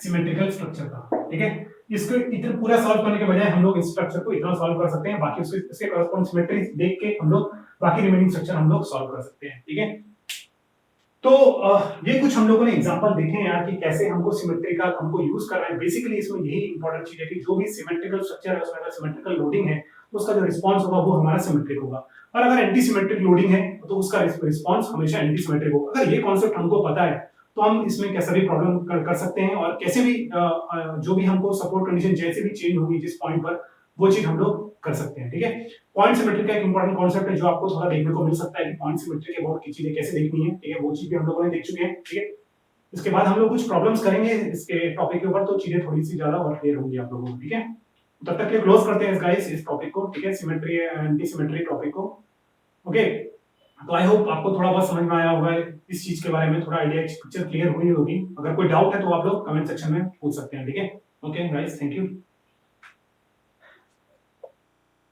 सिमेट्रिकल स्ट्रक्चर का, ठीक है। इसको इतना पूरा सॉल्व करने के बजाय हम लोग इस स्ट्रक्चर को इतना सॉल्व कर सकते हैं, बाकी उसके करस्पॉन्डिंग सिमेट्री देख के हम लोग बाकी रिमेनिंग स्ट्रक्चर हम लोग सॉल्व कर सकते हैं, ठीक है। तो ये कुछ हम लोगों ने एग्जांपल देखे हैं यार कि कैसे हमको सिमेट्री का हमको यूज करना है। बेसिकली इसमें यही इंपॉर्टेंट चीज है कि जो भी सिमेट्रिकल स्ट्रक्चर है, उसमें अगर सिमेट्रिकल लोडिंग है, तो उसका जो रिस्पांस होगा वो हमारा सिमेट्रिक होगा, और अगर एंटी सिमेट्रिक लोडिंग है, तो उसका रिस्पांस हमेशा एंटी सिमेट्रिक होगा। अगर ये कॉन्सेप्ट हमको पता है, तो हम इसमें कैसे भी प्रॉब्लम कर सकते हैं, और कैसे भी जो भी हमको सपोर्ट कंडीशन जैसे भी चेंज होगी जिस पॉइंट पर, वो चीज हम लोग कर सकते हैं, ठीक है। पॉइंट सिमेट्री का एक इंपॉर्टेंट कॉन्सेप्ट है जो आपको थोड़ा देखने को मिल सकता है कि पॉइंट सिमेट्री के अबाउट की चीजें कैसे देखनी है, ठीक है। वो चीज भी हम लोगों ने देख चुके हैं, ठीक है। इसके बाद हम लोग कुछ प्रॉब्लम्स करेंगे इसके टॉपिक के ऊपर, तो चीजें थोड़ी सी ज्यादा और क्लियर होंगी आप लोगों को, ठीक है। तब तक के क्लोज करते हैं गाइस इस टॉपिक को, ठीक है, सिमेट्री एंटी सिमेट्री टॉपिक को। ओके, तो आई होप आपको थोड़ा बहुत समझ में आया होगा इस चीज के बारे में, थोड़ा आइडिया पिक्चर क्लियर हुई होगी। अगर कोई डाउट है तो आप लोग कमेंट सेक्शन में पूछ सकते हैं, ठीक है। Okay guys, thank you.